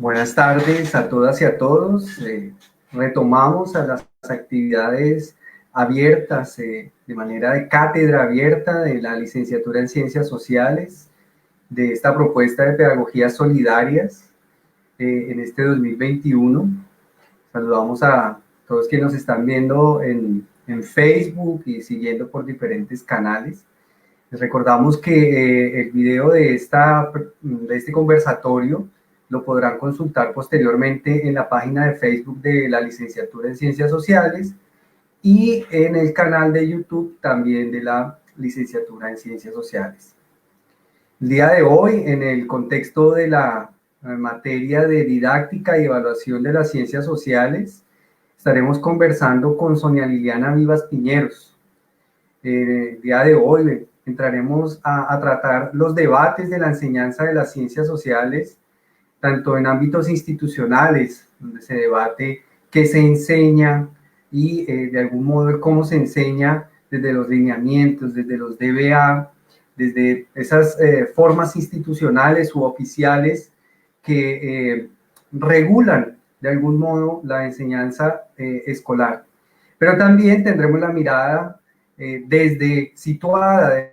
Buenas tardes a todas y a todos. Retomamos a las actividades abiertas de manera de cátedra abierta de la licenciatura en Ciencias Sociales, de esta propuesta de pedagogías solidarias en este 2021. Saludamos a todos quienes nos están viendo en Facebook y siguiendo por diferentes canales. Les recordamos que el video de este conversatorio lo podrán consultar posteriormente en la página de Facebook de la Licenciatura en Ciencias Sociales y en el canal de YouTube también de la Licenciatura en Ciencias Sociales. El día de hoy, en el contexto de la materia de didáctica y evaluación de las ciencias sociales, estaremos conversando con Sonia Liliana Vivas Piñeros. El día de hoy entraremos a tratar los debates de la enseñanza de las ciencias sociales, tanto en ámbitos institucionales, donde se debate qué se enseña y de algún modo cómo se enseña desde los lineamientos, desde los DBA, desde esas formas institucionales u oficiales que regulan de algún modo la enseñanza escolar. Pero también tendremos la mirada desde situada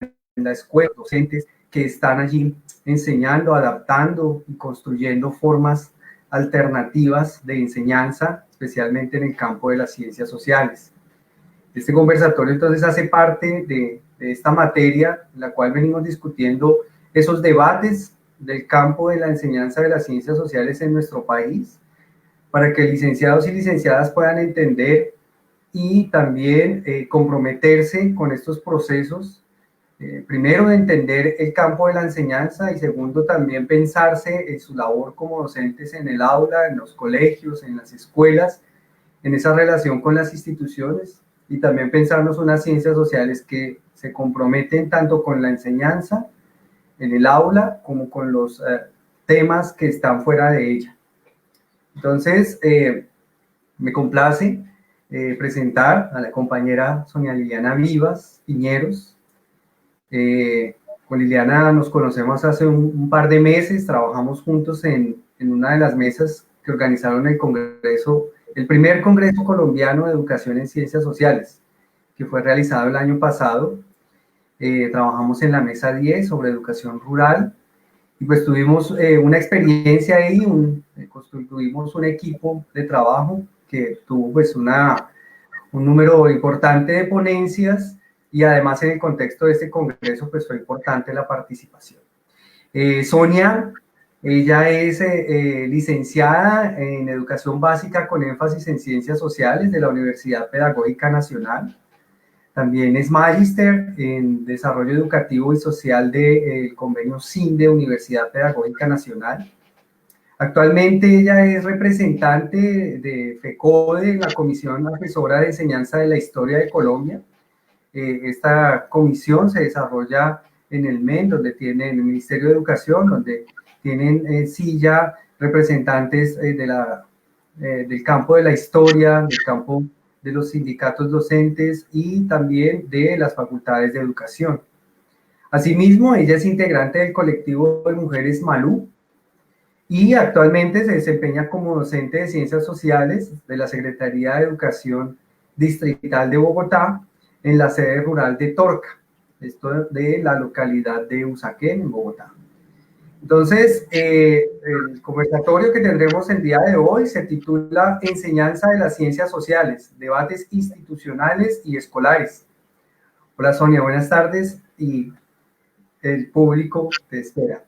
en la escuela, docentes que están allí enseñando, adaptando y construyendo formas alternativas de enseñanza, especialmente en el campo de las ciencias sociales. Este conversatorio entonces hace parte de esta materia en la cual venimos discutiendo esos debates del campo de la enseñanza de las ciencias sociales en nuestro país, para que licenciados y licenciadas puedan entender y también comprometerse con estos procesos, primero de entender el campo de la enseñanza y segundo también pensarse en su labor como docentes en el aula, en los colegios, en las escuelas, en esa relación con las instituciones y también pensarnos unas ciencias sociales que se comprometen tanto con la enseñanza en el aula como con los temas que están fuera de ella. Entonces, me complace presentar a la compañera Sonia Liliana Vivas Piñeros. Con Liliana nos conocemos hace un par de meses, trabajamos juntos en una de las mesas que organizaron el Congreso, el primer Congreso Colombiano de Educación en Ciencias Sociales, que fue realizado el año pasado. Trabajamos en la mesa 10 sobre educación rural y pues tuvimos una experiencia ahí, constituimos un equipo de trabajo que tuvo pues un número importante de ponencias y además en el contexto de este congreso pues fue importante la participación. Sonia, ella es licenciada en educación básica con énfasis en ciencias sociales de la Universidad Pedagógica Nacional. También es magíster en desarrollo educativo y social del convenio CINDE, Universidad Pedagógica Nacional. Actualmente ella es representante de FECODE, en la Comisión Asesora de Enseñanza de la Historia de Colombia. Esta comisión se desarrolla en el MEN, donde tiene el Ministerio de Educación, donde tienen silla representantes del campo de la historia, del campo de los sindicatos docentes y también de las facultades de educación. Asimismo, ella es integrante del colectivo de mujeres Malú y actualmente se desempeña como docente de Ciencias Sociales de la Secretaría de Educación Distrital de Bogotá en la sede rural de Torca, esto de la localidad de Usaquén, en Bogotá. Entonces, el conversatorio que tendremos el día de hoy se titula Enseñanza de las Ciencias Sociales, debates institucionales y escolares. Hola Sonia, buenas tardes y el público te espera.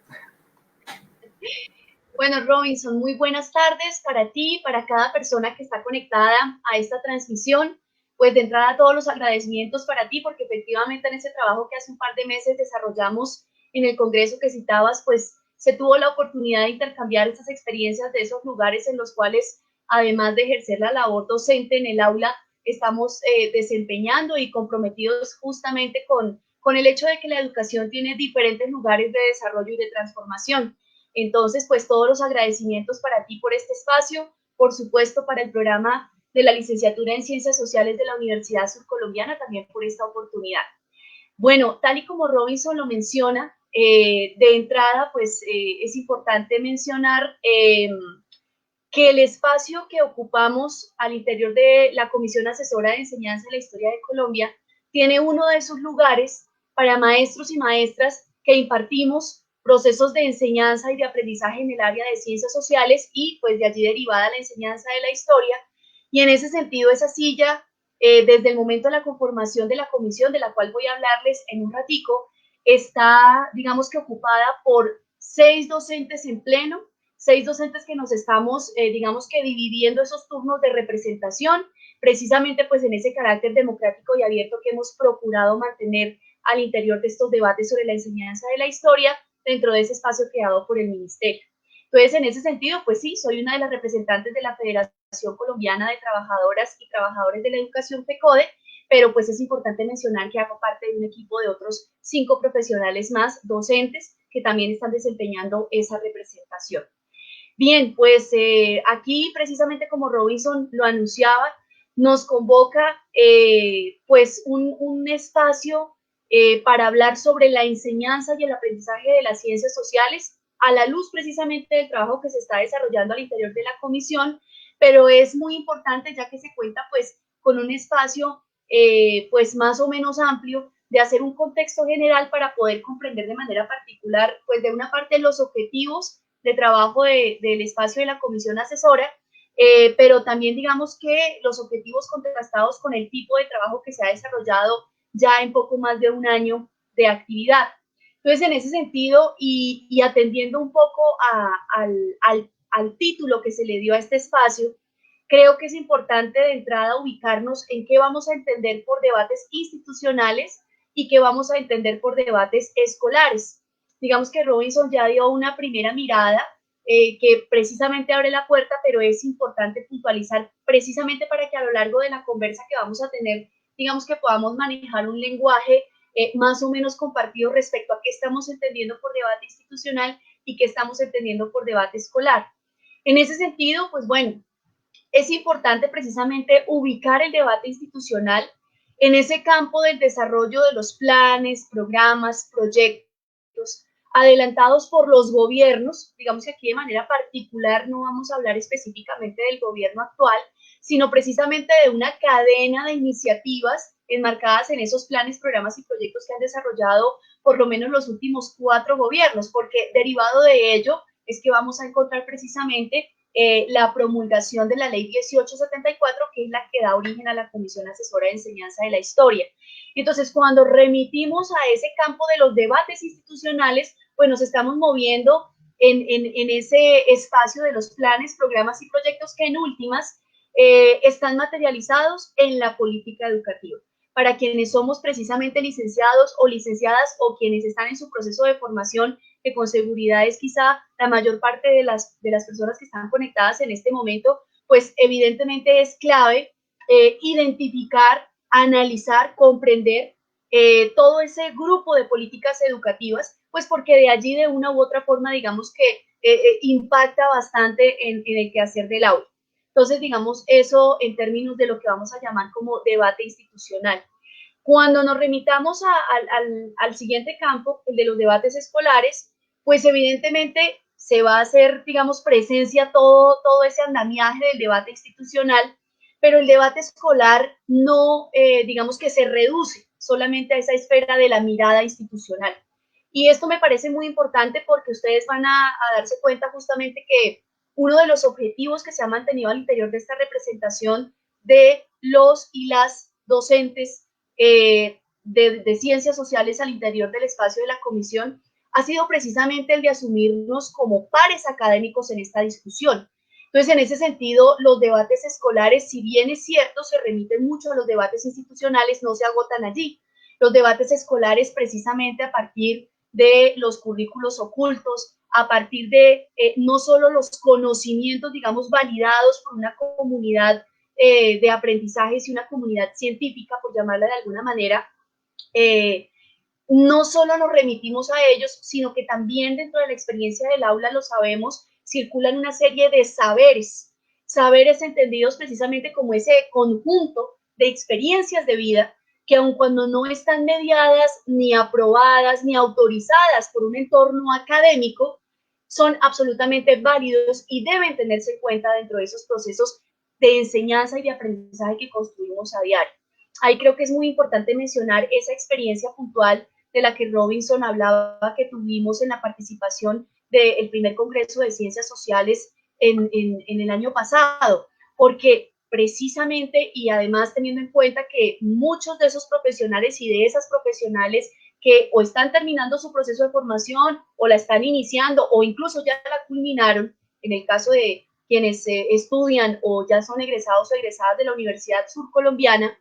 Bueno, Robinson, muy buenas tardes para ti, para cada persona que está conectada a esta transmisión. Pues de entrada todos los agradecimientos para ti, porque efectivamente en ese trabajo que hace un par de meses desarrollamos en el Congreso que citabas, pues se tuvo la oportunidad de intercambiar estas experiencias de esos lugares en los cuales, además de ejercer la labor docente en el aula, estamos desempeñando y comprometidos justamente con el hecho de que la educación tiene diferentes lugares de desarrollo y de transformación. Entonces, pues todos los agradecimientos para ti por este espacio, por supuesto para el programa de la licenciatura en Ciencias Sociales de la Universidad Surcolombiana, también por esta oportunidad. Bueno, tal y como Robinson lo menciona, de entrada, pues es importante mencionar que el espacio que ocupamos al interior de la Comisión Asesora de Enseñanza de la Historia de Colombia tiene uno de sus lugares para maestros y maestras que impartimos procesos de enseñanza y de aprendizaje en el área de ciencias sociales y pues de allí derivada la enseñanza de la historia. Y en ese sentido, esa silla, desde el momento de la conformación de la comisión, de la cual voy a hablarles en un ratico, está, digamos que ocupada por 6 docentes en pleno, 6 docentes que nos estamos, digamos que dividiendo esos turnos de representación, precisamente pues en ese carácter democrático y abierto que hemos procurado mantener al interior de estos debates sobre la enseñanza de la historia dentro de ese espacio creado por el ministerio. Entonces, en ese sentido, pues sí, soy una de las representantes de la Federación Colombiana de Trabajadoras y Trabajadores de la Educación, FECODE, pero pues es importante mencionar que hago parte de un equipo de otros 5 profesionales más, docentes, que también están desempeñando esa representación. Bien, pues aquí precisamente como Robinson lo anunciaba, nos convoca pues un espacio para hablar sobre la enseñanza y el aprendizaje de las ciencias sociales a la luz precisamente del trabajo que se está desarrollando al interior de la comisión, pero es muy importante ya que se cuenta pues con un espacio pues más o menos amplio de hacer un contexto general para poder comprender de manera particular pues de una parte los objetivos de trabajo del espacio de la comisión asesora, pero también digamos que los objetivos contrastados con el tipo de trabajo que se ha desarrollado ya en poco más de un año de actividad. Entonces, en ese sentido, y atendiendo un poco al título que se le dio a este espacio, creo que es importante de entrada ubicarnos en qué vamos a entender por debates institucionales y qué vamos a entender por debates escolares. Digamos que Robinson ya dio una primera mirada que precisamente abre la puerta, pero es importante puntualizar precisamente para que a lo largo de la conversa que vamos a tener, digamos que podamos manejar un lenguaje más o menos compartido respecto a qué estamos entendiendo por debate institucional y qué estamos entendiendo por debate escolar. En ese sentido, pues bueno, es importante precisamente ubicar el debate institucional en ese campo del desarrollo de los planes, programas, proyectos adelantados por los gobiernos. Digamos que aquí de manera particular no vamos a hablar específicamente del gobierno actual, sino precisamente de una cadena de iniciativas enmarcadas en esos planes, programas y proyectos que han desarrollado por lo menos los últimos 4 gobiernos, porque derivado de ello es que vamos a encontrar precisamente la promulgación de la ley 1874, que es la que da origen a la Comisión Asesora de Enseñanza de la Historia. Entonces, cuando remitimos a ese campo de los debates institucionales, pues nos estamos moviendo en ese espacio de los planes, programas y proyectos que en últimas están materializados en la política educativa. Para quienes somos precisamente licenciados o licenciadas o quienes están en su proceso de formación, que con seguridad es quizá la mayor parte de las personas que están conectadas en este momento, pues evidentemente es clave identificar, analizar, comprender todo ese grupo de políticas educativas, pues porque de allí de una u otra forma, digamos que impacta bastante en el quehacer del aula. Entonces, digamos, eso en términos de lo que vamos a llamar como debate institucional. Cuando nos remitamos al siguiente campo, el de los debates escolares, pues evidentemente se va a hacer, digamos, presencia todo ese andamiaje del debate institucional, pero el debate escolar no, digamos que se reduce solamente a esa esfera de la mirada institucional. Y esto me parece muy importante porque ustedes van a darse cuenta justamente que uno de los objetivos que se ha mantenido al interior de esta representación de los y las docentes de ciencias sociales al interior del espacio de la comisión ha sido precisamente el de asumirnos como pares académicos en esta discusión. Entonces, en ese sentido, los debates escolares, si bien es cierto, se remiten mucho a los debates institucionales, no se agotan allí. Los debates escolares, precisamente a partir de los currículos ocultos, a partir de no solo los conocimientos, digamos, validados por una comunidad de aprendizajes y una comunidad científica, por llamarla de alguna manera, no solo nos remitimos a ellos, sino que también dentro de la experiencia del aula, lo sabemos, circulan una serie de saberes, saberes entendidos precisamente como ese conjunto de experiencias de vida que aun cuando no están mediadas, ni aprobadas, ni autorizadas por un entorno académico, son absolutamente válidos y deben tenerse en cuenta dentro de esos procesos de enseñanza y de aprendizaje que construimos a diario. Ahí creo que es muy importante mencionar esa experiencia puntual de la que Robinson hablaba, que tuvimos en la participación del primer Congreso de Ciencias Sociales en el año pasado, porque precisamente y además teniendo en cuenta que muchos de esos profesionales y de esas profesionales que o están terminando su proceso de formación o la están iniciando o incluso ya la culminaron, en el caso de quienes estudian o ya son egresados o egresadas de la Universidad Surcolombiana,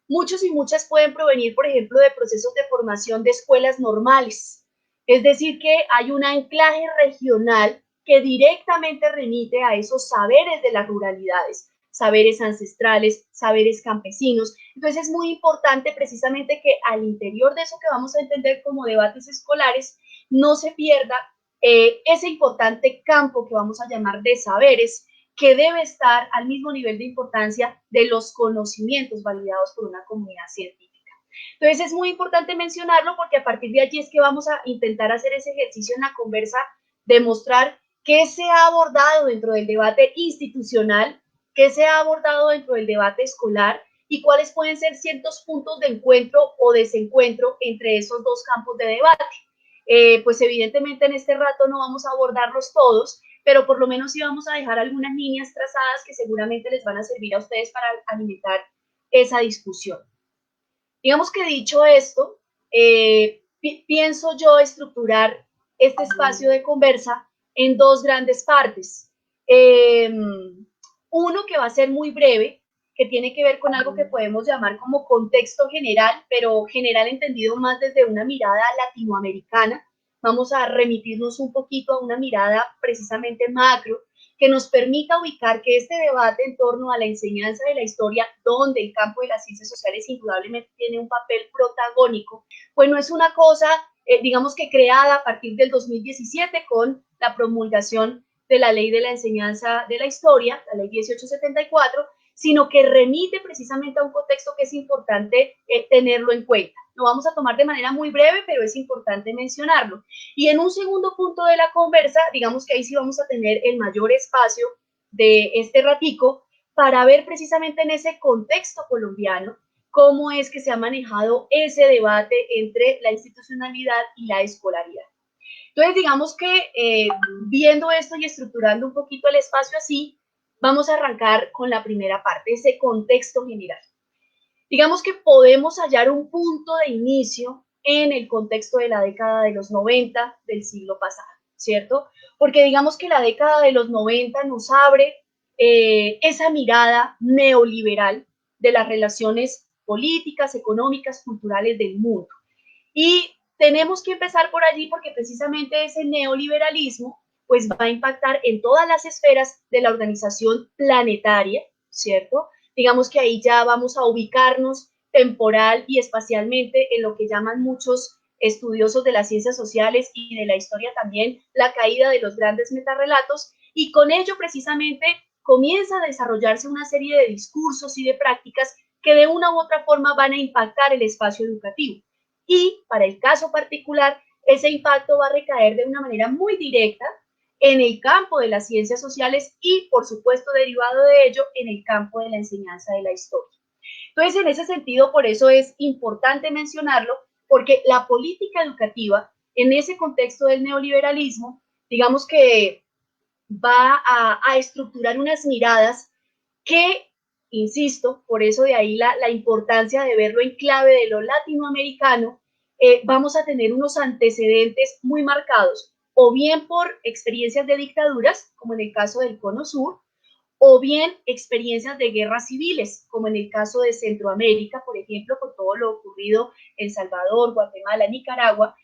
muchos y muchas pueden provenir, por ejemplo, de procesos de formación de escuelas normales. Es decir, que hay un anclaje regional que directamente remite a esos saberes de las ruralidades, saberes ancestrales, saberes campesinos. Entonces es muy importante precisamente que al interior de eso que vamos a entender como debates escolares, no se pierda ese importante campo que vamos a llamar de saberes, que debe estar al mismo nivel de importancia de los conocimientos validados por una comunidad científica. Entonces es muy importante mencionarlo porque a partir de allí es que vamos a intentar hacer ese ejercicio en la conversa, demostrar qué se ha abordado dentro del debate institucional, qué se ha abordado dentro del debate escolar y cuáles pueden ser ciertos puntos de encuentro o desencuentro entre esos dos campos de debate. Pues evidentemente en este rato no vamos a abordarlos todos, pero por lo menos sí vamos a dejar algunas líneas trazadas que seguramente les van a servir a ustedes para alimentar esa discusión. Digamos que dicho esto, pienso yo estructurar este espacio de conversa en dos grandes partes. Uno que va a ser muy breve, que tiene que ver con algo que podemos llamar como contexto general, pero general entendido más desde una mirada latinoamericana. Vamos a remitirnos un poquito a una mirada precisamente macro, que nos permita ubicar que este debate en torno a la enseñanza de la historia, donde el campo de las ciencias sociales indudablemente tiene un papel protagónico, pues no es una cosa, digamos que creada a partir del 2017 con la promulgación de la Ley de la Enseñanza de la Historia, la Ley 1874, sino que remite precisamente a un contexto que es importante tenerlo en cuenta. Lo vamos a tomar de manera muy breve, pero es importante mencionarlo. Y en un segundo punto de la conversa, digamos que ahí sí vamos a tener el mayor espacio de este ratico para ver precisamente en ese contexto colombiano cómo es que se ha manejado ese debate entre la institucionalidad y la escolaridad. Entonces, digamos que viendo esto y estructurando un poquito el espacio así, vamos a arrancar con la primera parte, ese contexto general. Digamos que podemos hallar un punto de inicio en el contexto de la década de los 90 del siglo pasado, ¿cierto? Porque digamos que la década de los 90 nos abre esa mirada neoliberal de las relaciones políticas, económicas, culturales del mundo. Y tenemos que empezar por allí porque precisamente ese neoliberalismo pues va a impactar en todas las esferas de la organización planetaria, ¿cierto? Digamos que ahí ya vamos a ubicarnos temporal y espacialmente en lo que llaman muchos estudiosos de las ciencias sociales y de la historia también, la caída de los grandes metarrelatos, y con ello precisamente comienza a desarrollarse una serie de discursos y de prácticas que de una u otra forma van a impactar el espacio educativo. Y para el caso particular, ese impacto va a recaer de una manera muy directa en el campo de las ciencias sociales y, por supuesto, derivado de ello, en el campo de la enseñanza de la historia. Entonces, en ese sentido, por eso es importante mencionarlo, porque la política educativa, en ese contexto del neoliberalismo, digamos que va a estructurar unas miradas que, insisto, por eso de ahí la importancia de verlo en clave de lo latinoamericano, vamos a tener unos antecedentes muy marcados, o bien por experiencias de dictaduras, como en el caso del Cono Sur, o bien experiencias de guerras civiles, como en el caso de Centroamérica, por ejemplo, con todo lo ocurrido en El Salvador, Guatemala, Nicaragua.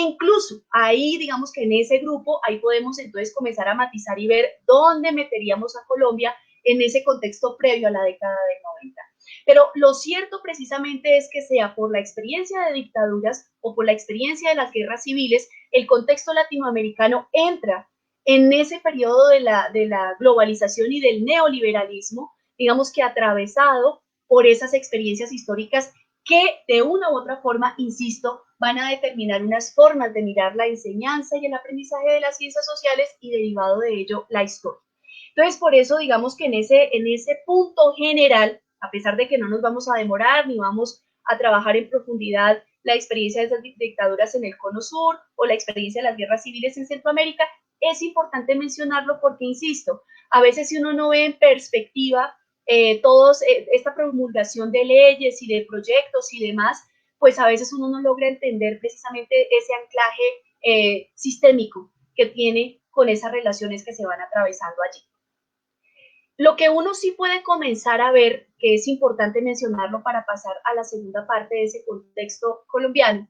Incluso ahí, digamos que en ese grupo, ahí podemos entonces comenzar a matizar y ver dónde meteríamos a Colombia en ese contexto previo a la década del 90. Pero lo cierto precisamente es que sea por la experiencia de dictaduras o por la experiencia de las guerras civiles, el contexto latinoamericano entra en ese periodo de la globalización y del neoliberalismo, digamos que atravesado por esas experiencias históricas que de una u otra forma, insisto, van a determinar unas formas de mirar la enseñanza y el aprendizaje de las ciencias sociales y derivado de ello la historia. Entonces, por eso digamos que en ese punto general, a pesar de que no nos vamos a demorar ni vamos a trabajar en profundidad la experiencia de esas dictaduras en el Cono Sur o la experiencia de las guerras civiles en Centroamérica, es importante mencionarlo porque, insisto, a veces si uno no ve en perspectiva esta promulgación de leyes y de proyectos y demás, pues a veces uno no logra entender precisamente ese anclaje sistémico que tiene con esas relaciones que se van atravesando allí. Lo que uno sí puede comenzar a ver, que es importante mencionarlo para pasar a la segunda parte de ese contexto colombiano,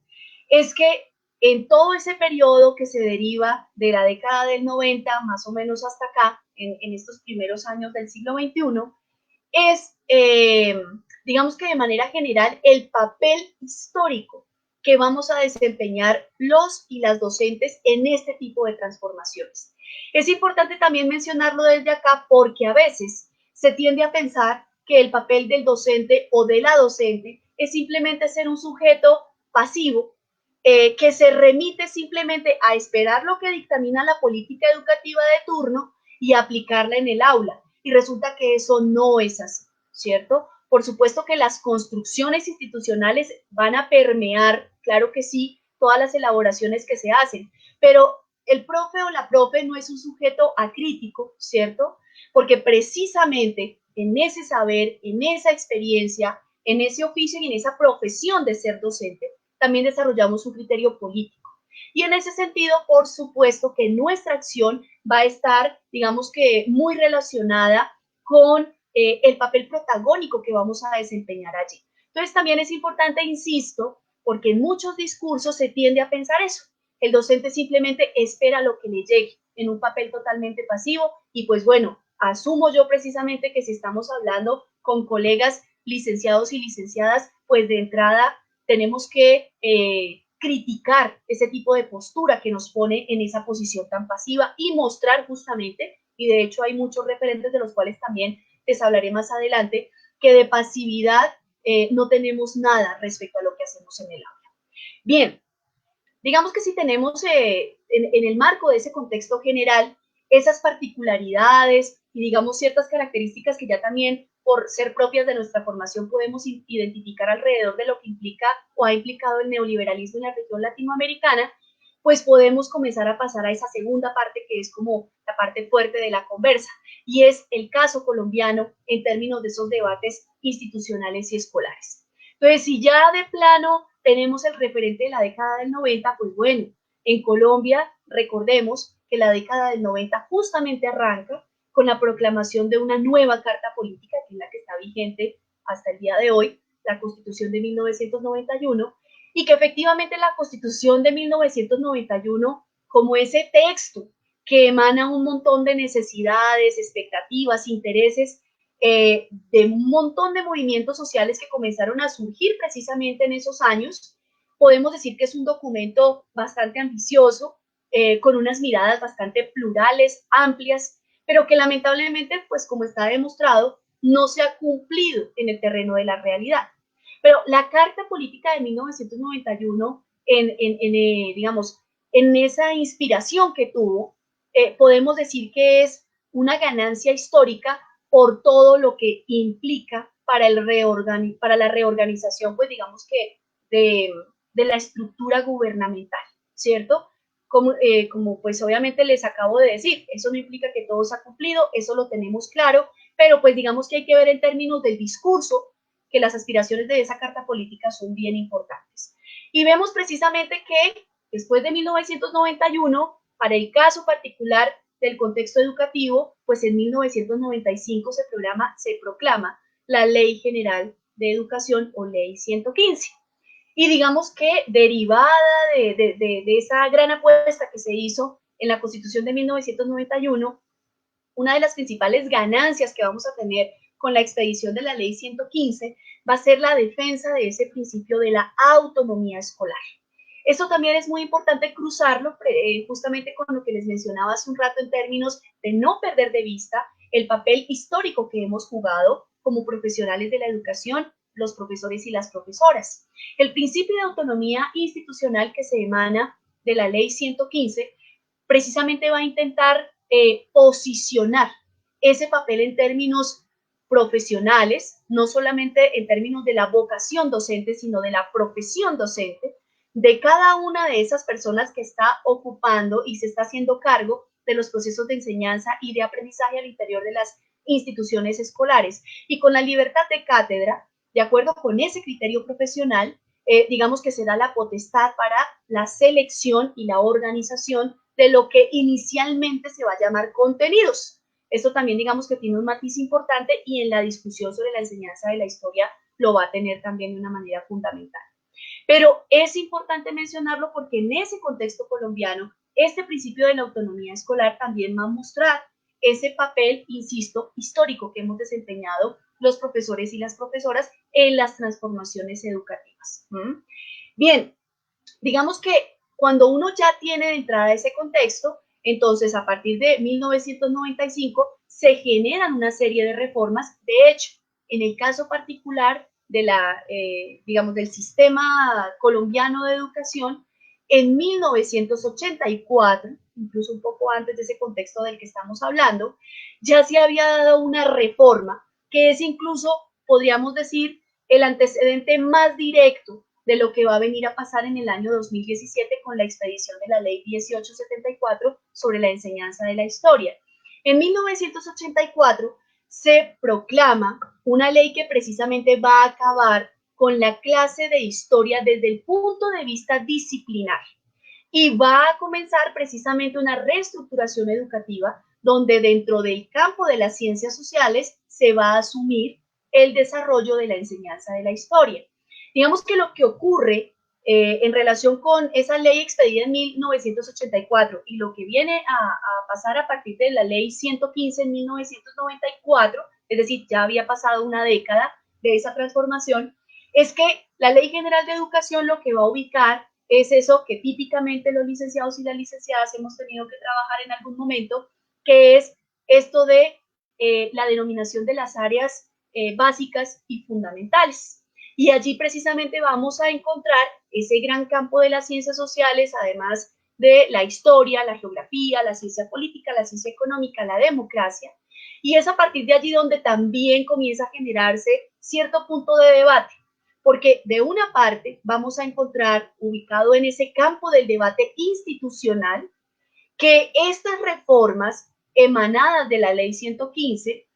es que en todo ese periodo que se deriva de la década del 90, más o menos hasta acá, en estos primeros años del siglo XXI, es, digamos que de manera general, el papel histórico que vamos a desempeñar los y las docentes en este tipo de transformaciones. Es importante también mencionarlo desde acá porque a veces se tiende a pensar que el papel del docente o de la docente es simplemente ser un sujeto pasivo que se remite simplemente a esperar lo que dictamina la política educativa de turno y aplicarla en el aula. Y resulta que eso no es así, ¿cierto? Por supuesto que las construcciones institucionales van a permear, claro que sí, todas las elaboraciones que se hacen, pero el profe o la profe no es un sujeto acrítico, ¿cierto? Porque precisamente en ese saber, en esa experiencia, en ese oficio y en esa profesión de ser docente, también desarrollamos un criterio político. Y en ese sentido, por supuesto que nuestra acción va a estar, digamos que, muy relacionada con el papel protagónico que vamos a desempeñar allí. Entonces, también es importante, insisto, porque en muchos discursos se tiende a pensar eso. El docente simplemente espera lo que le llegue en un papel totalmente pasivo y pues bueno, asumo yo precisamente que si estamos hablando con colegas licenciados y licenciadas, pues de entrada tenemos que criticar ese tipo de postura que nos pone en esa posición tan pasiva y mostrar justamente, y de hecho hay muchos referentes de los cuales también les hablaré más adelante, que de pasividad no tenemos nada respecto a lo que hacemos en el aula. Bien, digamos que si tenemos en el marco de ese contexto general esas particularidades y digamos ciertas características que ya también por ser propias de nuestra formación podemos identificar alrededor de lo que implica o ha implicado el neoliberalismo en la región latinoamericana, pues podemos comenzar a pasar a esa segunda parte que es como la parte fuerte de la conversa y es el caso colombiano en términos de esos debates institucionales y escolares. Entonces, si ya de plano tenemos el referente de la década del 90, pues bueno, en Colombia recordemos que la década del 90 justamente arranca con la proclamación de una nueva carta política, que es la que está vigente hasta el día de hoy, la Constitución de 1991, y que efectivamente la Constitución de 1991, como ese texto que emana un montón de necesidades, expectativas, intereses, de un montón de movimientos sociales que comenzaron a surgir precisamente en esos años, podemos decir que es un documento bastante ambicioso, con unas miradas bastante plurales, amplias, pero que lamentablemente, pues como está demostrado, no se ha cumplido en el terreno de la realidad. Pero la Carta Política de 1991, digamos, en esa inspiración que tuvo, podemos decir que es una ganancia histórica por todo lo que implica para, para la reorganización, pues digamos que de la estructura gubernamental, ¿cierto? Como pues obviamente les acabo de decir, eso no implica que todo se ha cumplido, eso lo tenemos claro, pero pues digamos que hay que ver en términos del discurso que las aspiraciones de esa carta política son bien importantes. Y vemos precisamente que después de 1991, para el caso particular del contexto educativo, pues en 1995 se proclama la Ley General de Educación o Ley 115. Y digamos que derivada de esa gran apuesta que se hizo en la Constitución de 1991, una de las principales ganancias que vamos a tener con la expedición de la Ley 115 va a ser la defensa de ese principio de la autonomía escolar. Esto también es muy importante cruzarlo justamente con lo que les mencionaba hace un rato en términos de no perder de vista el papel histórico que hemos jugado como profesionales de la educación, los profesores y las profesoras. El principio de autonomía institucional que se emana de la Ley 115 precisamente va a intentar posicionar ese papel en términos profesionales, no solamente en términos de la vocación docente, sino de la profesión docente, de cada una de esas personas que está ocupando y se está haciendo cargo de los procesos de enseñanza y de aprendizaje al interior de las instituciones escolares. Y con la libertad de cátedra, de acuerdo con ese criterio profesional, digamos que se da la potestad para la selección y la organización de lo que inicialmente se va a llamar contenidos. Esto también digamos que tiene un matiz importante y en la discusión sobre la enseñanza de la historia lo va a tener también de una manera fundamental. Pero es importante mencionarlo porque en ese contexto colombiano, este principio de la autonomía escolar también va a mostrar ese papel, insisto, histórico que hemos desempeñado los profesores y las profesoras en las transformaciones educativas. Bien, digamos que cuando uno ya tiene de entrada ese contexto, entonces a partir de 1995 se generan una serie de reformas. De hecho, en el caso particular de digamos, del sistema colombiano de educación, en 1984, incluso un poco antes de ese contexto del que estamos hablando, ya se había dado una reforma que es incluso, podríamos decir, el antecedente más directo de lo que va a venir a pasar en el año 2017 con la expedición de la Ley 1874 sobre la enseñanza de la historia. En 1984 se proclama una ley que precisamente va a acabar con la clase de historia desde el punto de vista disciplinar y va a comenzar precisamente una reestructuración educativa donde dentro del campo de las ciencias sociales se va a asumir el desarrollo de la enseñanza de la historia. Digamos que lo que ocurre en relación con esa ley expedida en 1984 y lo que viene a pasar a partir de la ley 115 en 1994, es decir, ya había pasado una década de esa transformación, es que la Ley General de Educación lo que va a ubicar es eso que típicamente los licenciados y las licenciadas hemos tenido que trabajar en algún momento, que es esto de la denominación de las áreas básicas y fundamentales. Y allí precisamente vamos a encontrar ese gran campo de las ciencias sociales, además de la historia, la geografía, la ciencia política, la ciencia económica, la democracia. Y es a partir de allí donde también comienza a generarse cierto punto de debate, porque de una parte vamos a encontrar ubicado en ese campo del debate institucional que estas reformas emanadas de la Ley 115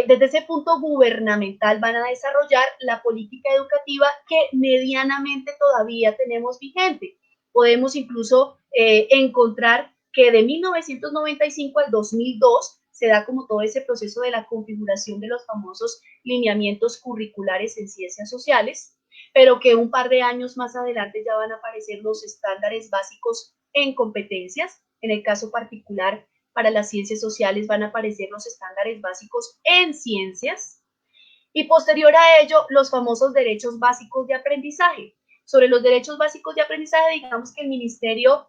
desde ese punto gubernamental van a desarrollar la política educativa que medianamente todavía tenemos vigente. Podemos incluso encontrar que de 1995 al 2002 se da como todo ese proceso de la configuración de los famosos lineamientos curriculares en ciencias sociales, pero que un par de años más adelante ya van a aparecer los estándares básicos en competencias. En el caso particular, para las ciencias sociales van a aparecer los estándares básicos en ciencias y posterior a ello los famosos derechos básicos de aprendizaje. Sobre los derechos básicos de aprendizaje, digamos que el ministerio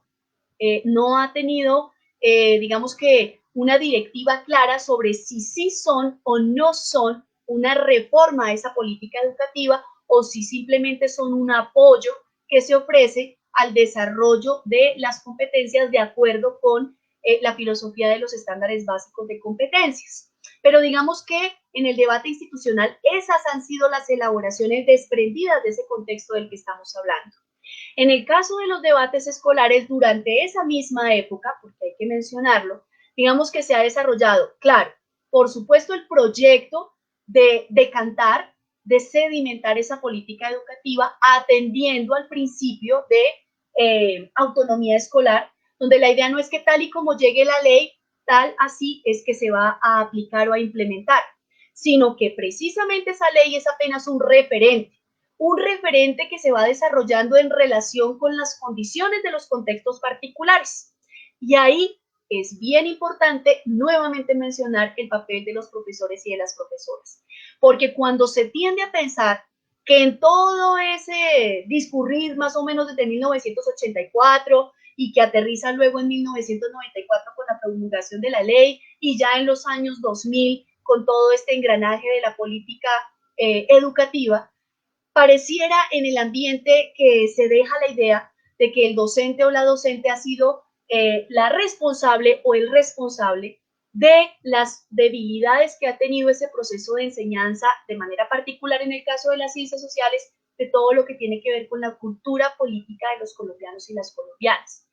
no ha tenido, digamos que una directiva clara sobre si sí son o no son una reforma a esa política educativa o si simplemente son un apoyo que se ofrece al desarrollo de las competencias de acuerdo con la filosofía de los estándares básicos de competencias. Pero digamos que en el debate institucional esas han sido las elaboraciones desprendidas de ese contexto del que estamos hablando. En el caso de los debates escolares durante esa misma época, porque hay que mencionarlo, digamos que se ha desarrollado, claro, por supuesto el proyecto de decantar, de sedimentar esa política educativa atendiendo al principio de autonomía escolar, donde la idea no es que tal y como llegue la ley, tal así es que se va a aplicar o a implementar, sino que precisamente esa ley es apenas un referente que se va desarrollando en relación con las condiciones de los contextos particulares. Y ahí es bien importante nuevamente mencionar el papel de los profesores y de las profesoras, porque cuando se tiende a pensar que en todo ese discurrir más o menos desde 1984 y que aterriza luego en 1994 con la promulgación de la ley y ya en los años 2000 con todo este engranaje de la política educativa, pareciera en el ambiente que se deja la idea de que el docente o la docente ha sido la responsable o el responsable de las debilidades que ha tenido ese proceso de enseñanza, de manera particular en el caso de las ciencias sociales, de todo lo que tiene que ver con la cultura política de los colombianos y las colombianas.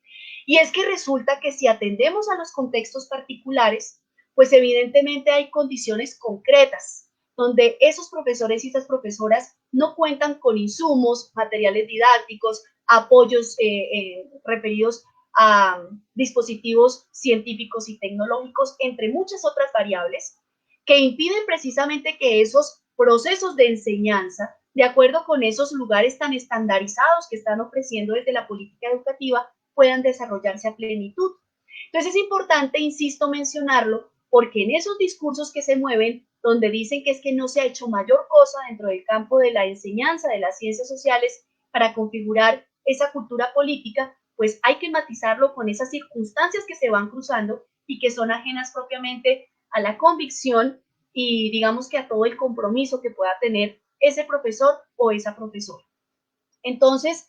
Y es que resulta que si atendemos a los contextos particulares, pues evidentemente hay condiciones concretas donde esos profesores y esas profesoras no cuentan con insumos, materiales didácticos, apoyos referidos a dispositivos científicos y tecnológicos, entre muchas otras variables, que impiden precisamente que esos procesos de enseñanza, de acuerdo con esos lugares tan estandarizados que están ofreciendo desde la política educativa, puedan desarrollarse a plenitud. Entonces es importante, insisto, mencionarlo, porque en esos discursos que se mueven, donde dicen que es que no se ha hecho mayor cosa dentro del campo de la enseñanza de las ciencias sociales para configurar esa cultura política, pues hay que matizarlo con esas circunstancias que se van cruzando y que son ajenas propiamente a la convicción y digamos que a todo el compromiso que pueda tener ese profesor o esa profesora. Entonces,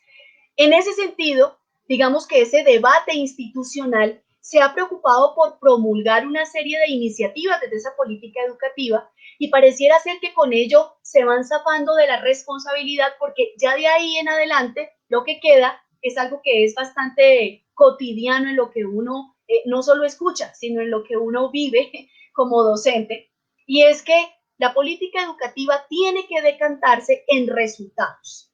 en ese sentido, digamos que ese debate institucional se ha preocupado por promulgar una serie de iniciativas desde esa política educativa y pareciera ser que con ello se van zafando de la responsabilidad porque ya de ahí en adelante lo que queda es algo que es bastante cotidiano en lo que uno no solo escucha, sino en lo que uno vive como docente, y es que la política educativa tiene que decantarse en resultados.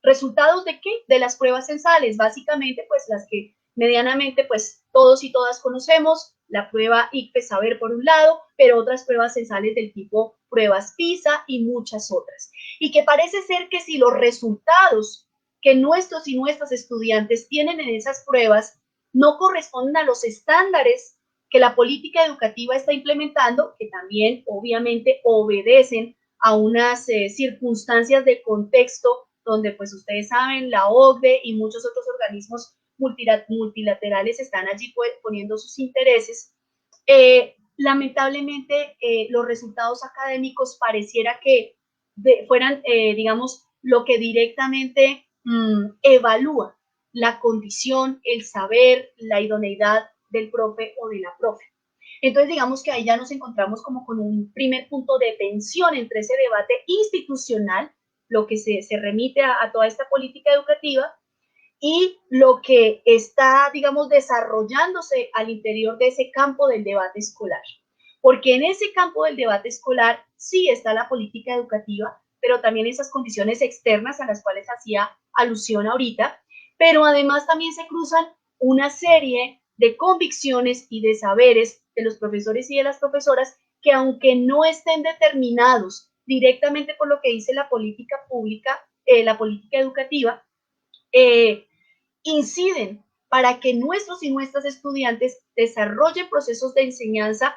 ¿Resultados de qué? De las pruebas censales, básicamente pues las que medianamente pues todos y todas conocemos, la prueba ICFES Saber por un lado, pero otras pruebas censales del tipo pruebas PISA y muchas otras. Y que parece ser que si los resultados que nuestros y nuestras estudiantes tienen en esas pruebas no corresponden a los estándares que la política educativa está implementando, que también obviamente obedecen a unas circunstancias de contexto donde pues ustedes saben, la OCDE y muchos otros organismos multilaterales están allí poniendo sus intereses. Lamentablemente, los resultados académicos pareciera que fueran, digamos, lo que directamente evalúa la condición, el saber, la idoneidad del profe o de la profe. Entonces, digamos que ahí ya nos encontramos como con un primer punto de tensión entre ese debate institucional, lo que se remite a toda esta política educativa, y lo que está, digamos, desarrollándose al interior de ese campo del debate escolar. Porque en ese campo del debate escolar sí está la política educativa, pero también esas condiciones externas a las cuales hacía alusión ahorita, pero además también se cruzan una serie de convicciones y de saberes de los profesores y de las profesoras que aunque no estén determinados directamente por lo que dice la política pública, la política educativa, inciden para que nuestros y nuestras estudiantes desarrollen procesos de enseñanza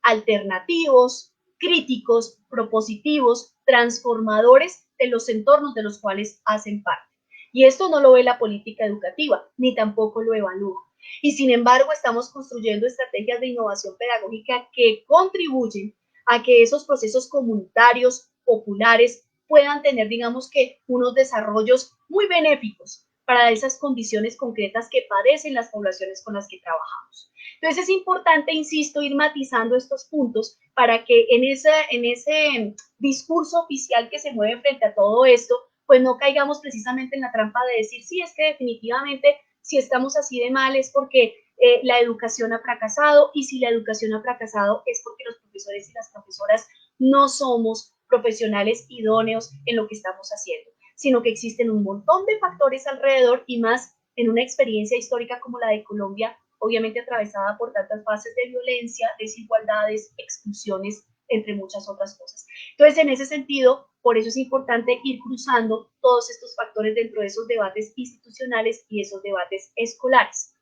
alternativos, críticos, propositivos, transformadores de los entornos de los cuales hacen parte. Y esto no lo ve la política educativa, ni tampoco lo evalúa. Y sin embargo, estamos construyendo estrategias de innovación pedagógica que contribuyen a que esos procesos comunitarios, populares, puedan tener, digamos que, unos desarrollos muy benéficos para esas condiciones concretas que padecen las poblaciones con las que trabajamos. Entonces es importante, insisto, ir matizando estos puntos para que en ese discurso oficial que se mueve frente a todo esto, pues no caigamos precisamente en la trampa de decir, sí, es que definitivamente si estamos así de mal es porque la educación ha fracasado, y si la educación ha fracasado es porque los profesores y las profesoras no somos profesionales idóneos en lo que estamos haciendo, sino que existen un montón de factores alrededor, y más en una experiencia histórica como la de Colombia, obviamente atravesada por tantas fases de violencia, desigualdades, exclusiones, entre muchas otras cosas. Entonces, en ese sentido, por eso es importante ir cruzando todos estos factores dentro de esos debates institucionales y esos debates escolares.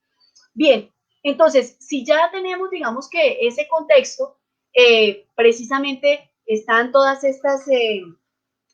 Bien, entonces, si ya tenemos, digamos que ese contexto, precisamente están todas estas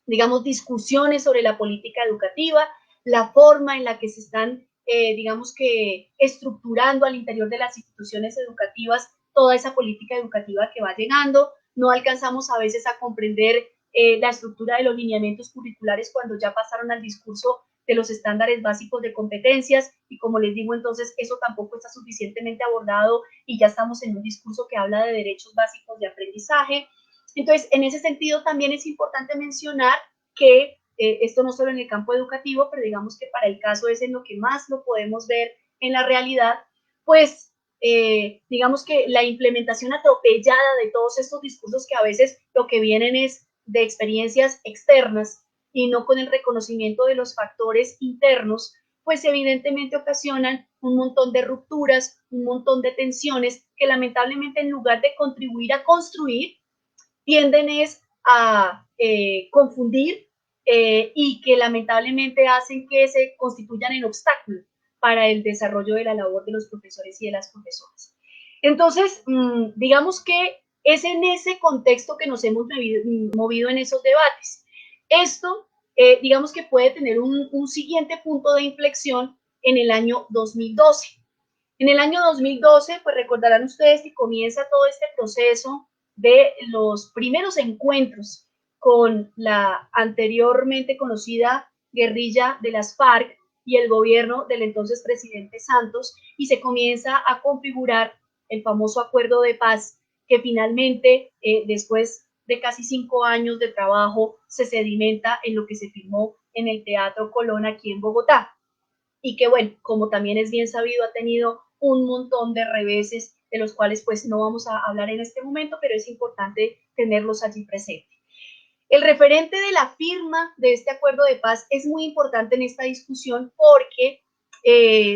digamos, discusiones sobre la política educativa, la forma en la que se están, digamos que, estructurando al interior de las instituciones educativas toda esa política educativa que va llegando. No alcanzamos a veces a comprender la estructura de los lineamientos curriculares cuando ya pasaron al discurso de los estándares básicos de competencias, y como les digo, entonces eso tampoco está suficientemente abordado y ya estamos en un discurso que habla de derechos básicos de aprendizaje. Entonces, en ese sentido también es importante mencionar que esto no solo en el campo educativo, pero digamos que para el caso es en lo que más lo podemos ver en la realidad, pues digamos que la implementación atropellada de todos estos discursos que a veces lo que vienen es de experiencias externas y no con el reconocimiento de los factores internos, pues evidentemente ocasionan un montón de rupturas, un montón de tensiones que lamentablemente en lugar de contribuir a construir, tienden es a confundir y que lamentablemente hacen que se constituyan en obstáculo para el desarrollo de la labor de los profesores y de las profesoras. Entonces, digamos que es en ese contexto que nos hemos movido en esos debates. Esto, digamos que puede tener un siguiente punto de inflexión en el año 2012. En el año 2012, pues recordarán ustedes que comienza todo este proceso de los primeros encuentros con la anteriormente conocida guerrilla de las FARC y el gobierno del entonces presidente Santos, y se comienza a configurar el famoso acuerdo de paz que finalmente, después de casi 5 años de trabajo, se sedimenta en lo que se firmó en el Teatro Colón aquí en Bogotá. Y que, bueno, como también es bien sabido, ha tenido un montón de reveses de los cuales pues no vamos a hablar en este momento, pero es importante tenerlos allí presentes. El referente de la firma de este acuerdo de paz es muy importante en esta discusión porque,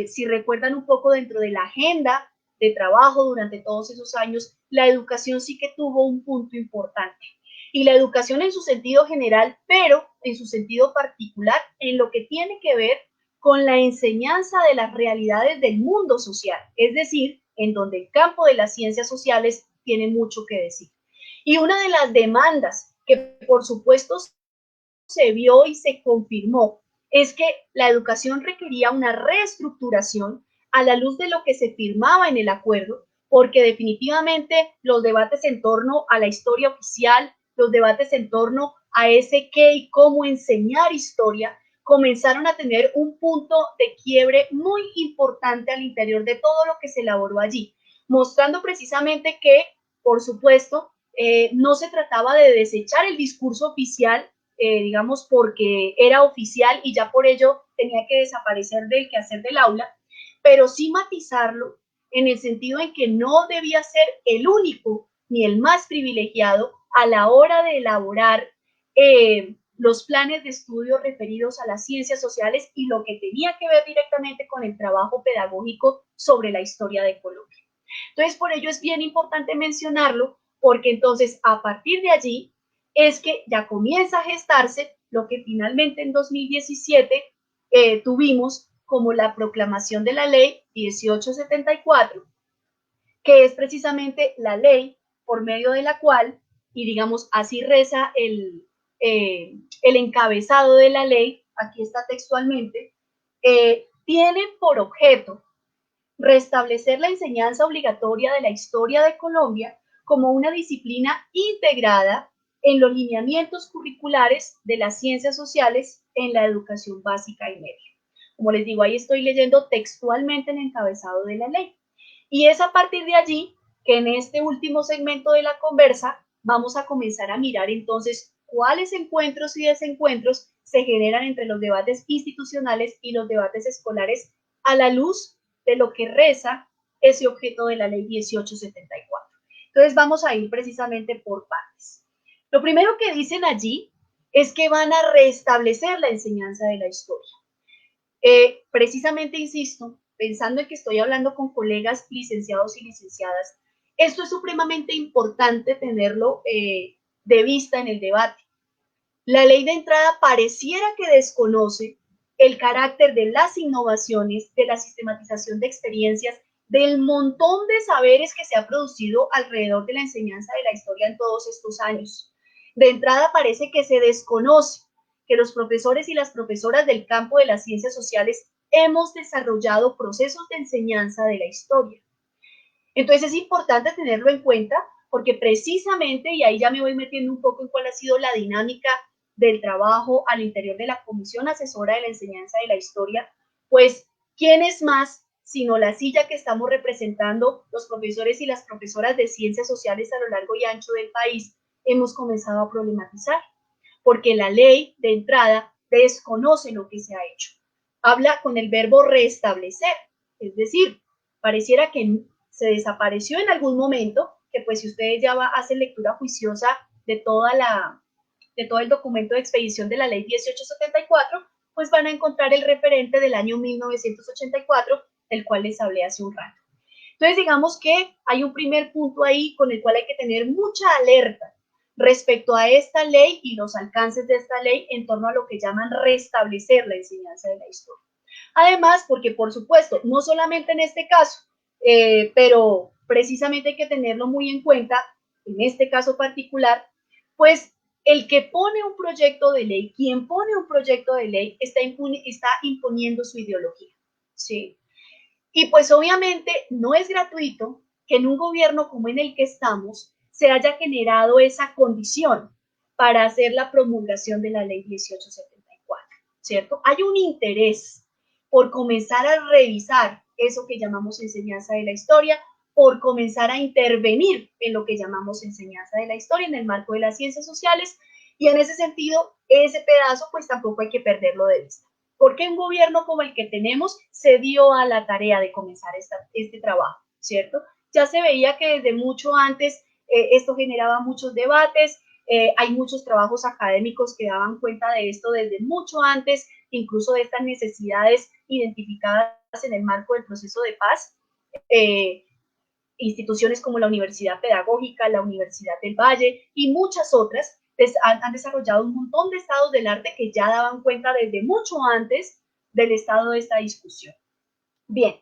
si recuerdan un poco dentro de la agenda de trabajo durante todos esos años, la educación sí que tuvo un punto importante. Y la educación en su sentido general, pero en su sentido particular, en lo que tiene que ver con la enseñanza de las realidades del mundo social, es decir, en donde el campo de las ciencias sociales tiene mucho que decir. Y una de las demandas que por supuesto se vio y se confirmó es que la educación requería una reestructuración a la luz de lo que se firmaba en el acuerdo, porque definitivamente los debates en torno a la historia oficial, los debates en torno a ese qué y cómo enseñar historia, comenzaron a tener un punto de quiebre muy importante al interior de todo lo que se elaboró allí, mostrando precisamente que, por supuesto, no se trataba de desechar el discurso oficial, digamos, porque era oficial y ya por ello tenía que desaparecer del quehacer del aula, pero sí matizarlo en el sentido en que no debía ser el único ni el más privilegiado a la hora de elaborar los planes de estudio referidos a las ciencias sociales y lo que tenía que ver directamente con el trabajo pedagógico sobre la historia de Colombia. Entonces, por ello es bien importante mencionarlo, porque entonces a partir de allí es que ya comienza a gestarse lo que finalmente en 2017 tuvimos como la proclamación de la ley 1874, que es precisamente la ley por medio de la cual, y digamos así reza el encabezado de la ley, aquí está textualmente, tiene por objeto restablecer la enseñanza obligatoria de la historia de Colombia como una disciplina integrada en los lineamientos curriculares de las ciencias sociales en la educación básica y media. Como les digo, ahí estoy leyendo textualmente el encabezado de la ley. Y es a partir de allí que en este último segmento de la conversa vamos a comenzar a mirar entonces cuáles encuentros y desencuentros se generan entre los debates institucionales y los debates escolares a la luz de lo que reza ese objeto de la ley 1874. Entonces vamos a ir precisamente por partes. Lo primero que dicen allí es que van a restablecer la enseñanza de la historia. Precisamente, insisto, pensando en que estoy hablando con colegas licenciados y licenciadas, esto es supremamente importante tenerlo de vista en el debate. La ley de entrada pareciera que desconoce el carácter de las innovaciones, de la sistematización de experiencias, del montón de saberes que se ha producido alrededor de la enseñanza de la historia en todos estos años. De entrada parece que se desconoce que los profesores y las profesoras del campo de las ciencias sociales hemos desarrollado procesos de enseñanza de la historia. Entonces es importante tenerlo en cuenta porque precisamente, y ahí ya me voy metiendo un poco en cuál ha sido la dinámica del trabajo al interior de la Comisión Asesora de la Enseñanza de la Historia, pues, ¿quién es más sino la silla que estamos representando los profesores y las profesoras de ciencias sociales a lo largo y ancho del país? Hemos comenzado a problematizar, porque la ley de entrada desconoce lo que se ha hecho. Habla con el verbo restablecer, es decir, pareciera que se desapareció en algún momento, que pues si ustedes ya hacen lectura juiciosa de todo el documento de expedición de la ley 1874, pues van a encontrar el referente del año 1984, del cual les hablé hace un rato. Entonces, digamos que hay un primer punto ahí con el cual hay que tener mucha alerta respecto a esta ley y los alcances de esta ley en torno a lo que llaman restablecer la enseñanza de la historia. Además, porque por supuesto, no solamente en este caso, pero precisamente hay que tenerlo muy en cuenta, en este caso particular, pues el que pone un proyecto de ley, quien pone un proyecto de ley, está imponiendo su ideología, ¿sí? Y pues obviamente no es gratuito que en un gobierno como en el que estamos se haya generado esa condición para hacer la promulgación de la ley 1874, ¿cierto? Hay un interés por comenzar a revisar eso que llamamos enseñanza de la historia, por comenzar a intervenir en lo que llamamos enseñanza de la historia en el marco de las ciencias sociales, y en ese sentido, ese pedazo pues tampoco hay que perderlo de vista. Porque un gobierno como el que tenemos se dio a la tarea de comenzar este trabajo, ¿cierto? Ya se veía que desde mucho antes esto generaba muchos debates, hay muchos trabajos académicos que daban cuenta de esto desde mucho antes, incluso de estas necesidades identificadas en el marco del proceso de paz. Instituciones como la Universidad Pedagógica, la Universidad del Valle y muchas otras han desarrollado un montón de estados del arte que ya daban cuenta desde mucho antes del estado de esta discusión. Bien,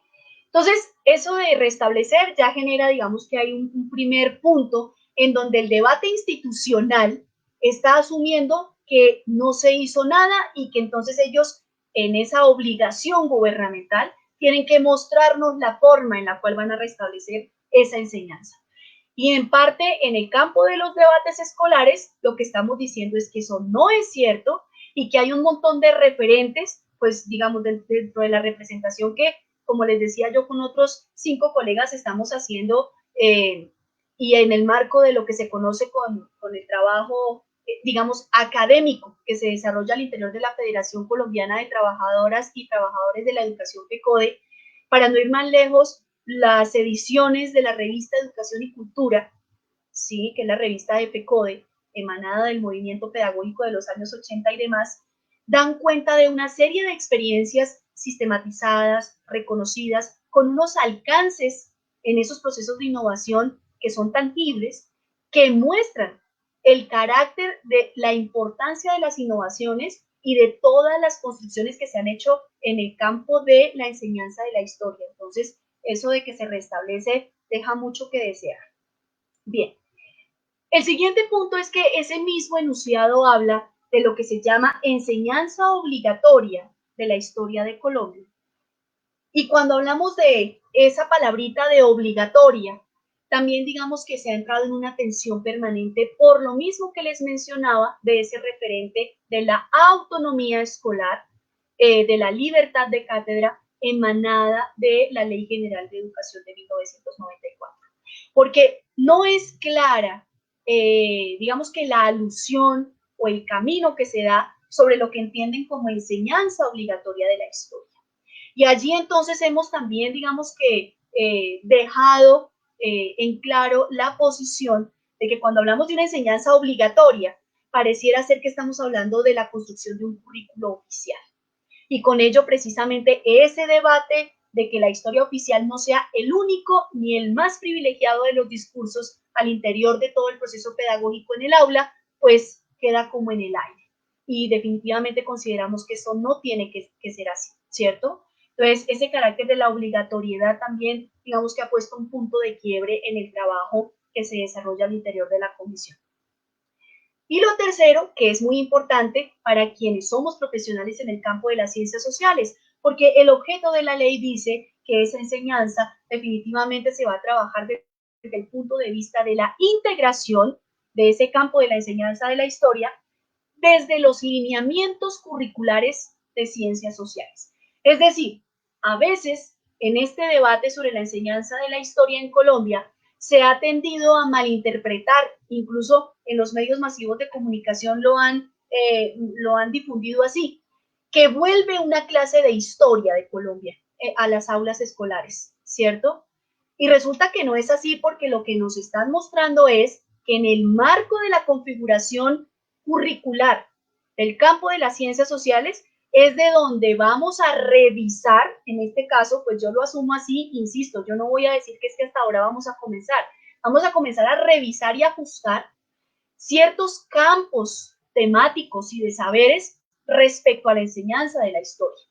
entonces eso de restablecer ya genera, digamos que hay un primer punto en donde el debate institucional está asumiendo que no se hizo nada y que entonces ellos en esa obligación gubernamental tienen que mostrarnos la forma en la cual van a restablecer esa enseñanza. Y en parte, en el campo de los debates escolares, lo que estamos diciendo es que eso no es cierto y que hay un montón de referentes, pues digamos, dentro de la representación que, como les decía yo, con otros 5 colegas estamos haciendo y en el marco de lo que se conoce con el trabajo, digamos, académico que se desarrolla al interior de la Federación Colombiana de Trabajadoras y Trabajadores de la Educación FECODE, para no ir más lejos, las ediciones de la revista Educación y Cultura, ¿sí? Que es la revista de FECODE, emanada del movimiento pedagógico de los años 80 y demás, dan cuenta de una serie de experiencias sistematizadas, reconocidas, con unos alcances en esos procesos de innovación que son tangibles, que muestran el carácter de la importancia de las innovaciones y de todas las construcciones que se han hecho en el campo de la enseñanza de la historia. Entonces, eso de que se restablece deja mucho que desear. Bien, el siguiente punto es que ese mismo enunciado habla de lo que se llama enseñanza obligatoria de la historia de Colombia. Y cuando hablamos de esa palabrita de obligatoria, también digamos que se ha entrado en una tensión permanente por lo mismo que les mencionaba de ese referente de la autonomía escolar, de la libertad de cátedra emanada de la Ley General de Educación de 1994. Porque no es clara, digamos que la alusión o el camino que se da sobre lo que entienden como enseñanza obligatoria de la historia. Y allí entonces hemos también, digamos que, dejado en claro la posición de que cuando hablamos de una enseñanza obligatoria, pareciera ser que estamos hablando de la construcción de un currículo oficial. Y con ello precisamente ese debate de que la historia oficial no sea el único ni el más privilegiado de los discursos al interior de todo el proceso pedagógico en el aula, pues queda como en el aire. Y definitivamente consideramos que eso no tiene que ser así, ¿cierto? Entonces, ese carácter de la obligatoriedad también, digamos que ha puesto un punto de quiebre en el trabajo que se desarrolla al interior de la comisión. Y lo tercero, que es muy importante para quienes somos profesionales en el campo de las ciencias sociales, porque el objeto de la ley dice que esa enseñanza definitivamente se va a trabajar desde desde el punto de vista de la integración de ese campo de la enseñanza de la historia desde los lineamientos curriculares de ciencias sociales. Es decir, a veces en este debate sobre la enseñanza de la historia en Colombia se ha tendido a malinterpretar, incluso en los medios masivos de comunicación lo han difundido así, que vuelve una clase de historia de Colombia a las aulas escolares, ¿cierto? Y resulta que no es así, porque lo que nos están mostrando es que en el marco de la configuración curricular del campo de las ciencias sociales es de donde vamos a revisar, en este caso, pues yo lo asumo así, insisto, yo no voy a decir que es que hasta ahora vamos a comenzar a revisar y ajustar ciertos campos temáticos y de saberes respecto a la enseñanza de la historia.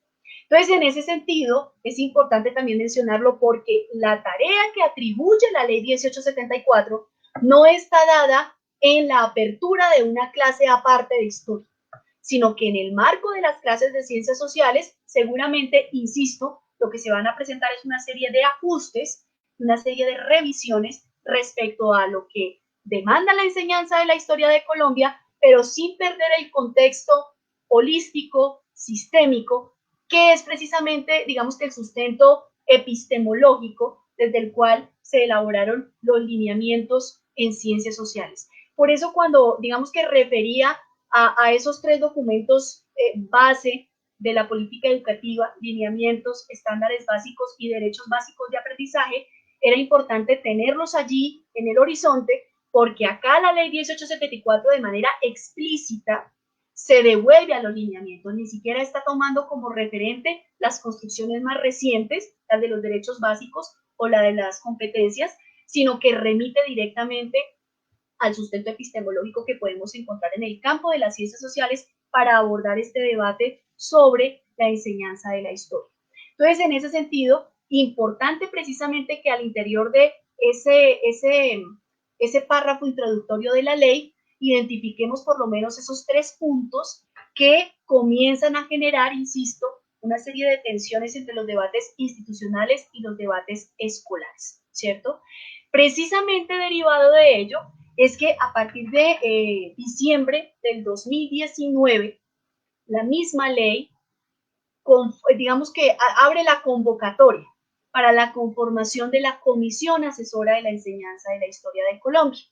Entonces, en ese sentido, es importante también mencionarlo, porque la tarea que atribuye la ley 1874 no está dada en la apertura de una clase aparte de historia, sino que en el marco de las clases de ciencias sociales, seguramente, insisto, lo que se van a presentar es una serie de ajustes, una serie de revisiones respecto a lo que demanda la enseñanza de la historia de Colombia, pero sin perder el contexto holístico, sistémico, que es precisamente, digamos, que el sustento epistemológico desde el cual se elaboraron los lineamientos en ciencias sociales. Por eso, cuando, digamos, que refería a esos tres documentos base de la política educativa, lineamientos, estándares básicos y derechos básicos de aprendizaje, era importante tenerlos allí en el horizonte, porque acá la ley 1874 de manera explícita se devuelve a los lineamientos, ni siquiera está tomando como referente las construcciones más recientes, las de los derechos básicos o la de las competencias, sino que remite directamente al sustento epistemológico que podemos encontrar en el campo de las ciencias sociales para abordar este debate sobre la enseñanza de la historia. Entonces, en ese sentido, importante precisamente que al interior de ese párrafo introductorio de la ley identifiquemos por lo menos esos tres puntos que comienzan a generar, insisto, una serie de tensiones entre los debates institucionales y los debates escolares, ¿cierto? Precisamente derivado de ello es que a partir de diciembre del 2019, la misma ley, digamos que abre la convocatoria para la conformación de la Comisión Asesora de la Enseñanza de la Historia de Colombia.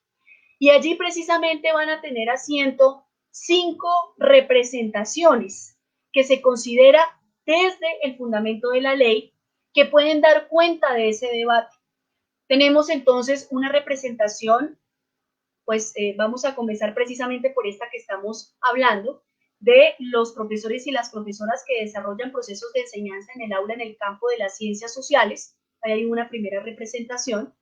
Y allí precisamente van a tener asiento 5 representaciones que se considera desde el fundamento de la ley que pueden dar cuenta de ese debate. Tenemos entonces una representación, pues vamos a comenzar precisamente por esta que estamos hablando, de los profesores y las profesoras que desarrollan procesos de enseñanza en el aula en el campo de las ciencias sociales. Ahí hay una primera representación.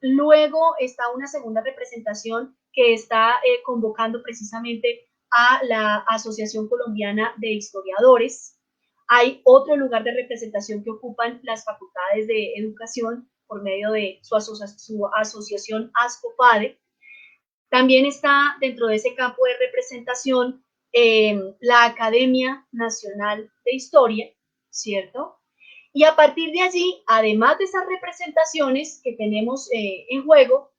Luego está una segunda representación que está convocando precisamente a la Asociación Colombiana de Historiadores. Hay otro lugar de representación que ocupan las facultades de educación por medio de su asociación ASCOPADE. También está dentro de ese campo de representación la Academia Nacional de Historia, ¿cierto? Y a partir de allí, además de esas representaciones que tenemos en juego,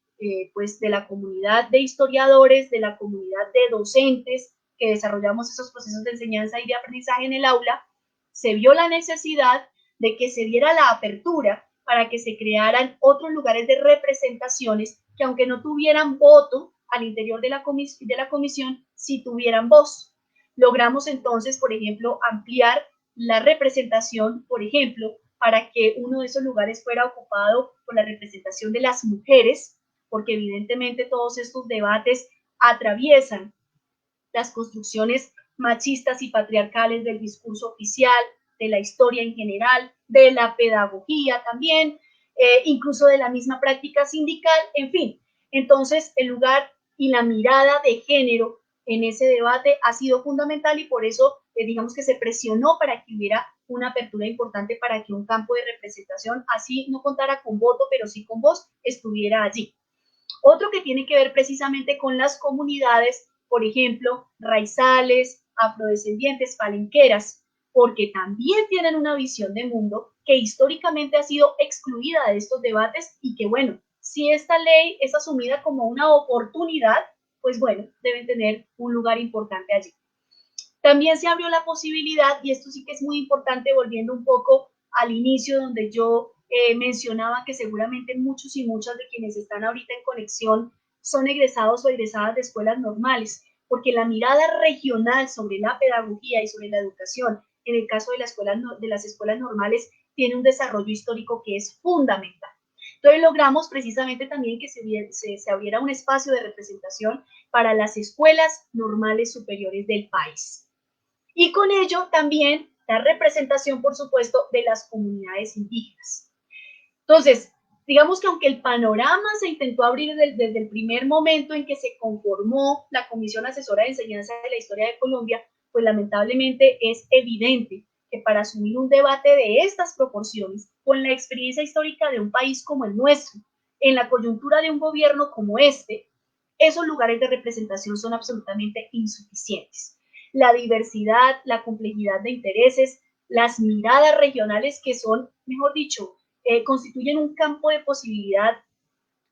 pues de la comunidad de historiadores, de la comunidad de docentes que desarrollamos esos procesos de enseñanza y de aprendizaje en el aula, se vio la necesidad de que se diera la apertura para que se crearan otros lugares de representaciones que, aunque no tuvieran voto al interior de la comisión, sí tuvieran voz. Logramos entonces, por ejemplo, ampliar la representación, por ejemplo, para que uno de esos lugares fuera ocupado por la representación de las mujeres, porque evidentemente todos estos debates atraviesan las construcciones machistas y patriarcales del discurso oficial, de la historia en general, de la pedagogía también, incluso de la misma práctica sindical, en fin. Entonces, el lugar y la mirada de género en ese debate ha sido fundamental y por eso, digamos que se presionó para que hubiera una apertura importante para que un campo de representación, así no contara con voto, pero sí con voz, estuviera allí. Otro que tiene que ver precisamente con las comunidades, por ejemplo, raizales, afrodescendientes, palenqueras. porque también tienen una visión de mundo que históricamente ha sido excluida de estos debates y que, bueno, si esta ley es asumida como una oportunidad, pues bueno, deben tener un lugar importante allí. También se abrió la posibilidad, y esto sí que es muy importante, volviendo un poco al inicio donde yo mencionaba que seguramente muchos y muchas de quienes están ahorita en conexión son egresados o egresadas de escuelas normales, porque la mirada regional sobre la pedagogía y sobre la educación, en el caso de las escuelas normales, tiene un desarrollo histórico que es fundamental. Entonces logramos precisamente también que se abriera un espacio de representación para las escuelas normales superiores del país. Y con ello también la representación, por supuesto, de las comunidades indígenas. Entonces, digamos que aunque el panorama se intentó abrir desde el primer momento en que se conformó la Comisión Asesora de Enseñanza de la Historia de Colombia, pues lamentablemente es evidente que para asumir un debate de estas proporciones, con la experiencia histórica de un país como el nuestro, en la coyuntura de un gobierno como este, esos lugares de representación son absolutamente insuficientes. La diversidad, la complejidad de intereses, las miradas regionales que son, mejor dicho, constituyen un campo de posibilidad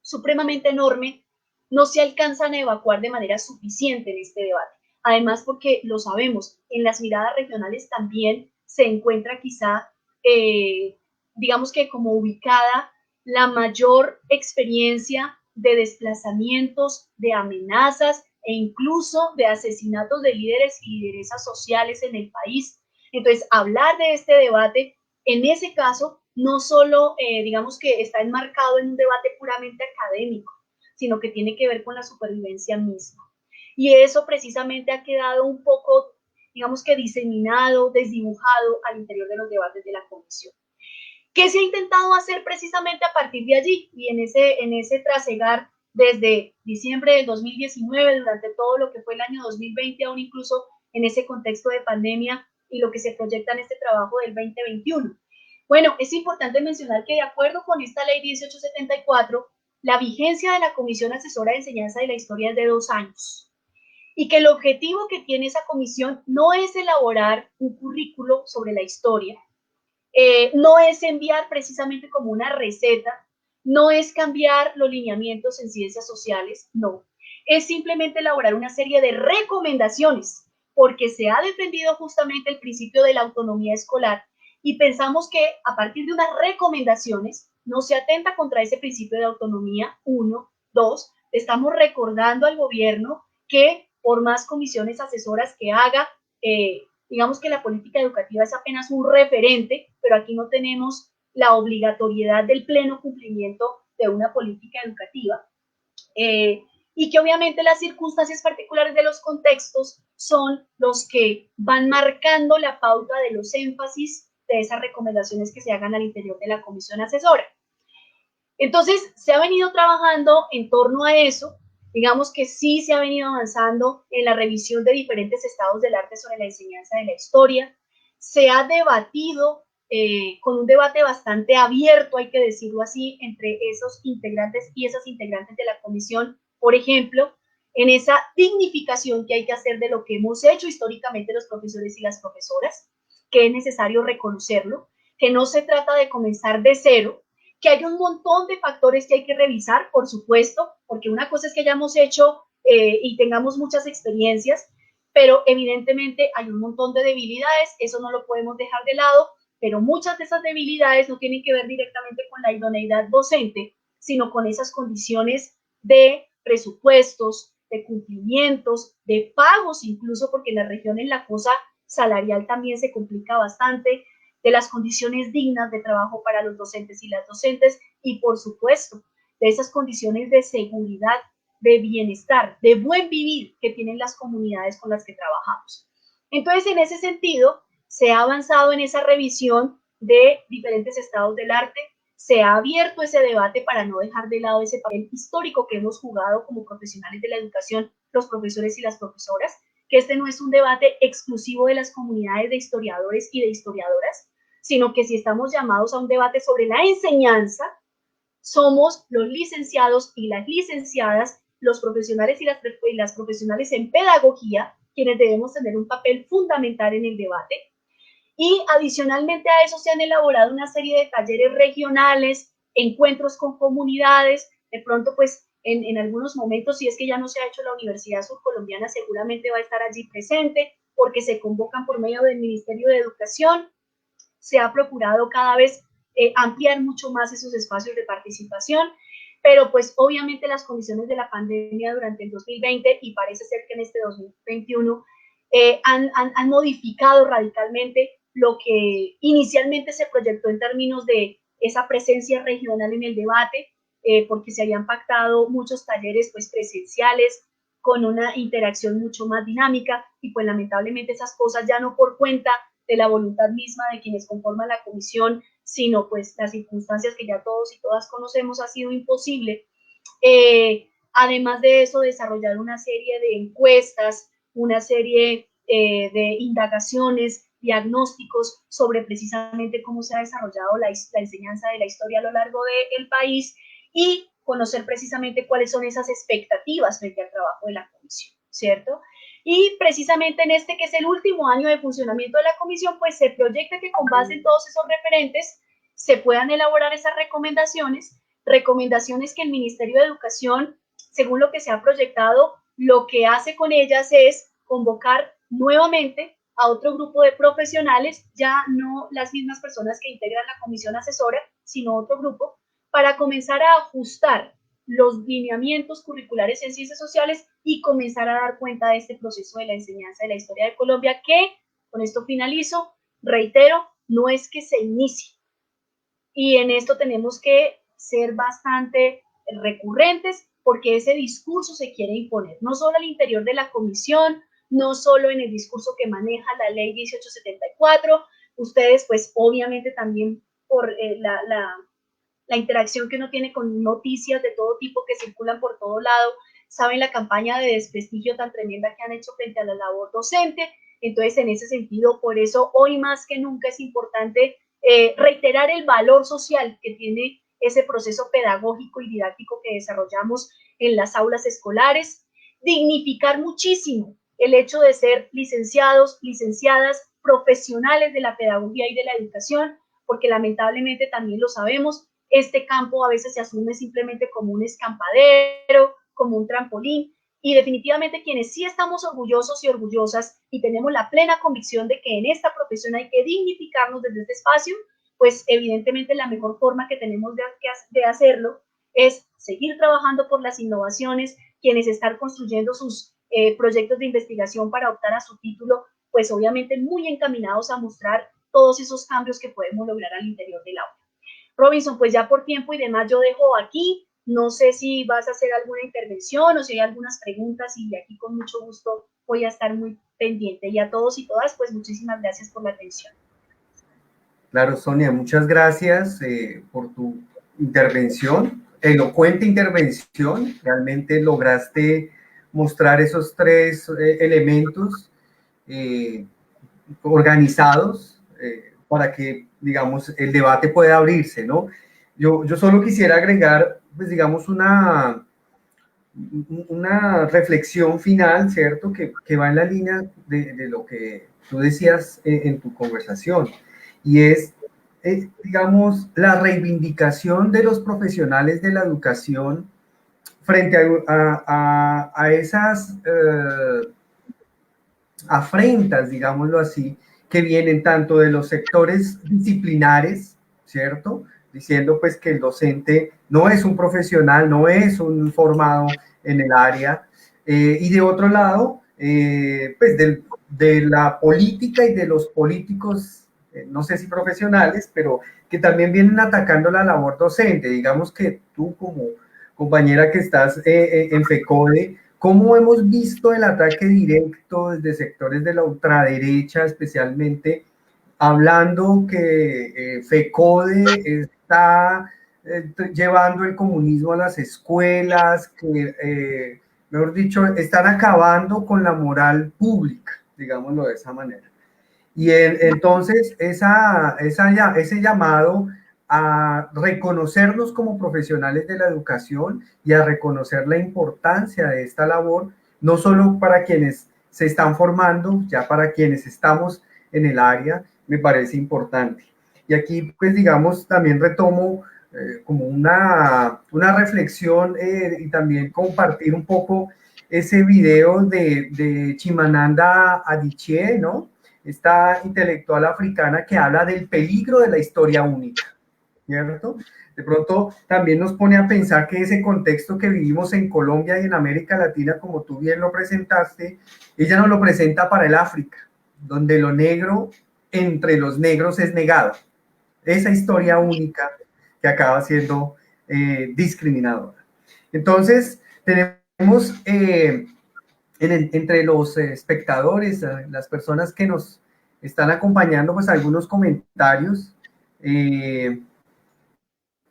supremamente enorme, no se alcanzan a evacuar de manera suficiente en este debate. Además, porque lo sabemos, en las miradas regionales también se encuentra quizá, digamos que como ubicada la mayor experiencia de desplazamientos, de amenazas e incluso de asesinatos de líderes y lideresas sociales en el país. Entonces, hablar de este debate, en ese caso, no solo, digamos que está enmarcado en un debate puramente académico, sino que tiene que ver con la supervivencia misma. Y eso precisamente ha quedado un poco, digamos que diseminado, desdibujado al interior de los debates de la comisión. ¿Qué se ha intentado hacer precisamente a partir de allí? Y en ese trasegar desde diciembre del 2019, durante todo lo que fue el año 2020, aún incluso en ese contexto de pandemia y lo que se proyecta en este trabajo del 2021. Bueno, es importante mencionar que de acuerdo con esta ley 1874, la vigencia de la Comisión Asesora de Enseñanza de la Historia es de 2 años y que el objetivo que tiene esa comisión no es elaborar un currículo sobre la historia, no es enviar precisamente como una receta, no es cambiar los lineamientos en ciencias sociales, no, es simplemente elaborar una serie de recomendaciones, porque se ha defendido justamente el principio de la autonomía escolar y pensamos que a partir de unas recomendaciones no se atenta contra ese principio de autonomía, 1, 2, estamos recordando al gobierno que por más comisiones asesoras que haga, digamos que la política educativa es apenas un referente, pero aquí no tenemos la obligatoriedad del pleno cumplimiento de una política educativa. Y que obviamente las circunstancias particulares de los contextos son los que van marcando la pauta de los énfasis de esas recomendaciones que se hagan al interior de la comisión asesora. Entonces, se ha venido trabajando en torno a eso. Digamos que sí se ha venido avanzando en la revisión de diferentes estados del arte sobre la enseñanza de la historia. Se ha debatido con un debate bastante abierto, hay que decirlo así, entre esos integrantes y esas integrantes de la comisión, por ejemplo, en esa dignificación que hay que hacer de lo que hemos hecho históricamente los profesores y las profesoras, que es necesario reconocerlo, que no se trata de comenzar de cero, que hay un montón de factores que hay que revisar, por supuesto, porque una cosa es que hayamos hecho y tengamos muchas experiencias, pero evidentemente hay un montón de debilidades, eso no lo podemos dejar de lado, pero muchas de esas debilidades no tienen que ver directamente con la idoneidad docente, sino con esas condiciones de presupuestos, de cumplimientos, de pagos incluso, porque en las regiones la cosa salarial también se complica bastante, de las condiciones dignas de trabajo para los docentes y las docentes y, por supuesto, de esas condiciones de seguridad, de bienestar, de buen vivir que tienen las comunidades con las que trabajamos. Entonces, en ese sentido, se ha avanzado en esa revisión de diferentes estados del arte, se ha abierto ese debate para no dejar de lado ese papel histórico que hemos jugado como profesionales de la educación, los profesores y las profesoras, que este no es un debate exclusivo de las comunidades de historiadores y de historiadoras, sino que si estamos llamados a un debate sobre la enseñanza, somos los licenciados y las licenciadas, los profesionales y las profesionales en pedagogía, quienes debemos tener un papel fundamental en el debate. Y adicionalmente a eso se han elaborado una serie de talleres regionales, encuentros con comunidades, de pronto pues en algunos momentos, si es que ya no se ha hecho la Universidad Surcolombiana, seguramente va a estar allí presente, porque se convocan por medio del Ministerio de Educación. Se ha procurado cada vez ampliar mucho más esos espacios de participación, pero pues obviamente las condiciones de la pandemia durante el 2020 y parece ser que en este 2021 han modificado radicalmente lo que inicialmente se proyectó en términos de esa presencia regional en el debate, porque se habían pactado muchos talleres pues presenciales con una interacción mucho más dinámica y pues lamentablemente esas cosas ya no por cuenta de la voluntad misma de quienes conforman la comisión, sino pues las circunstancias que ya todos y todas conocemos, ha sido imposible. Además de eso, desarrollar una serie de encuestas, una serie de indagaciones, diagnósticos sobre precisamente cómo se ha desarrollado la enseñanza de la historia a lo largo del país y conocer precisamente cuáles son esas expectativas frente al trabajo de la comisión, ¿cierto? Y precisamente en este que es el último año de funcionamiento de la comisión, pues se proyecta que con base en todos esos referentes se puedan elaborar esas recomendaciones, recomendaciones que el Ministerio de Educación, según lo que se ha proyectado, lo que hace con ellas es convocar nuevamente a otro grupo de profesionales, ya no las mismas personas que integran la comisión asesora, sino otro grupo, para comenzar a ajustar los lineamientos curriculares en ciencias sociales y comenzar a dar cuenta de este proceso de la enseñanza de la historia de Colombia que, con esto finalizo, reitero, no es que se inicie. Y en esto tenemos que ser bastante recurrentes porque ese discurso se quiere imponer, no solo al interior de la comisión, no solo en el discurso que maneja la ley 1874, ustedes pues obviamente también por la interacción que uno tiene con noticias de todo tipo que circulan por todo lado, saben la campaña de desprestigio tan tremenda que han hecho frente a la labor docente. Entonces, en ese sentido, por eso hoy más que nunca es importante reiterar el valor social que tiene ese proceso pedagógico y didáctico que desarrollamos en las aulas escolares, dignificar muchísimo el hecho de ser licenciados, licenciadas, profesionales de la pedagogía y de la educación, porque lamentablemente también lo sabemos, este campo a veces se asume simplemente como un escampadero, como un trampolín, y definitivamente quienes sí estamos orgullosos y orgullosas y tenemos la plena convicción de que en esta profesión hay que dignificarnos desde este espacio, pues evidentemente la mejor forma que tenemos de hacerlo es seguir trabajando por las innovaciones, quienes están construyendo sus proyectos de investigación para optar a su título, pues obviamente muy encaminados a mostrar todos esos cambios que podemos lograr al interior del aula. Robinson, pues ya por tiempo y demás yo dejo aquí. No sé si vas a hacer alguna intervención o si hay algunas preguntas y aquí con mucho gusto voy a estar muy pendiente. Y a todos y todas, pues muchísimas gracias por la atención. Claro, Sonia, muchas gracias por tu intervención, elocuente intervención. Realmente lograste mostrar esos tres elementos eh, organizados para que, digamos, el debate pueda abrirse, ¿no? Yo solo quisiera agregar, pues, digamos, una reflexión final, ¿cierto? Que va en la línea de lo que tú decías en tu conversación, y es, digamos, la reivindicación de los profesionales de la educación frente a esas afrentas, digámoslo así, que vienen tanto de los sectores disciplinares, ¿cierto? Diciendo pues que el docente no es un profesional, no es un formado en el área, y de otro lado, pues de la política y de los políticos, no sé si profesionales, pero que también vienen atacando la labor docente. Digamos que tú como compañera que estás en FECODE, ¿cómo hemos visto el ataque directo desde sectores de la ultraderecha, especialmente hablando que FECODE está llevando el comunismo a las escuelas, que, mejor dicho, están acabando con la moral pública, digámoslo de esa manera? Y entonces ese llamado a reconocernos como profesionales de la educación y a reconocer la importancia de esta labor, no solo para quienes se están formando, ya para quienes estamos en el área, me parece importante. Y aquí, pues digamos, también retomo como una reflexión y también compartir un poco ese video de Chimamanda Adichie, ¿no? Esta intelectual africana que habla del peligro de la historia única, ¿cierto? De pronto también nos pone a pensar que ese contexto que vivimos en Colombia y en América Latina, como tú bien lo presentaste, ella nos lo presenta para el África, donde lo negro entre los negros es negado. Esa historia única que acaba siendo discriminadora. Entonces, tenemos entre los espectadores, las personas que nos están acompañando, pues algunos comentarios.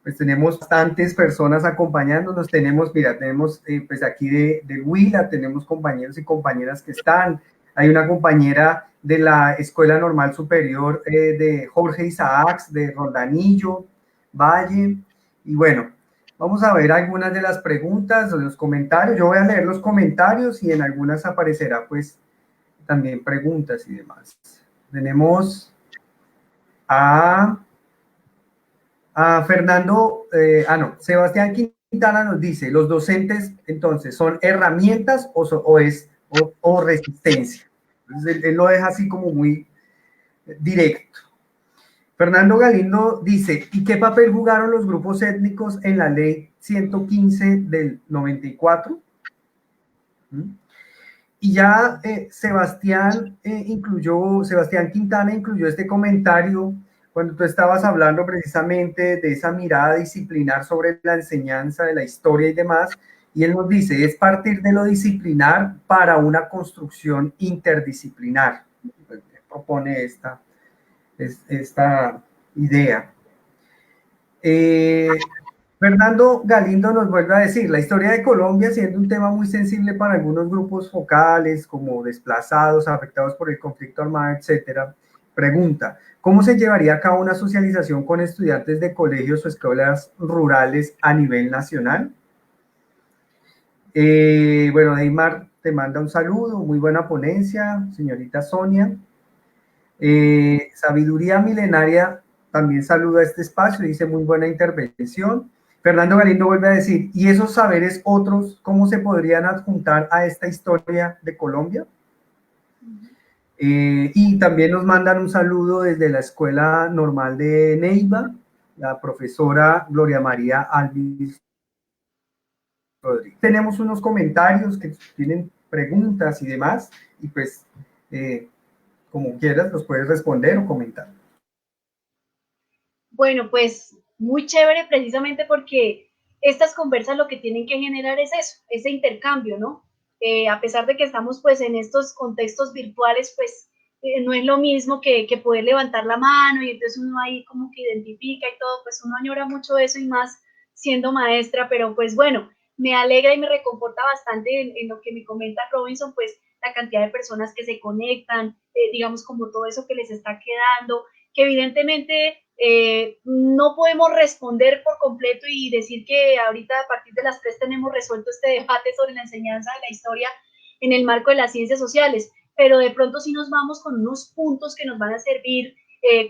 Pues tenemos bastantes personas acompañándonos. Tenemos, mira, tenemos pues aquí de Huila, tenemos compañeros y compañeras que están. Hay una compañera de la Escuela Normal Superior de Jorge Isaacs, de Roldanillo, Valle. Y bueno, vamos a ver algunas de las preguntas o los comentarios. Yo voy a leer los comentarios y en algunas aparecerá pues también preguntas y demás. Tenemos a Fernando, Sebastián Quintana nos dice, los docentes entonces son herramientas o resistencia. Entonces, él lo deja así como muy directo. Fernando Galindo dice, ¿y qué papel jugaron los grupos étnicos en la ley 115 del 94? Y ya Sebastián Quintana incluyó este comentario cuando tú estabas hablando precisamente de esa mirada disciplinar sobre la enseñanza de la historia y demás, y él nos dice, es partir de lo disciplinar para una construcción interdisciplinar. Propone esta idea. Fernando Galindo nos vuelve a decir, la historia de Colombia siendo un tema muy sensible para algunos grupos focales, como desplazados, afectados por el conflicto armado, etcétera. Pregunta, ¿cómo se llevaría a cabo una socialización con estudiantes de colegios o escuelas rurales a nivel nacional? Bueno, Neymar te manda un saludo, muy buena ponencia, señorita Sonia. Sabiduría Milenaria también saluda este espacio, dice muy buena intervención. Fernando Galindo vuelve a decir, ¿y esos saberes otros cómo se podrían adjuntar a esta historia de Colombia? Y también nos mandan un saludo desde la Escuela Normal de Neiva, la profesora Gloria María Alvis Rodríguez. Tenemos unos comentarios que tienen preguntas y demás, y pues como quieras los puedes responder o comentar. Bueno, pues muy chévere precisamente porque estas conversas lo que tienen que generar es eso, ese intercambio, ¿no? A pesar de que estamos pues en estos contextos virtuales, pues no es lo mismo que poder levantar la mano y entonces uno ahí como que identifica y todo, pues uno añora mucho eso y más siendo maestra, pero pues bueno, me alegra y me reconforta bastante en lo que me comenta Robinson, pues la cantidad de personas que se conectan, digamos como todo eso que les está quedando, que evidentemente no podemos responder por completo y decir que ahorita a partir de las 3 tenemos resuelto este debate sobre la enseñanza de la historia en el marco de las ciencias sociales, pero de pronto sí nos vamos con unos puntos que nos van a servir,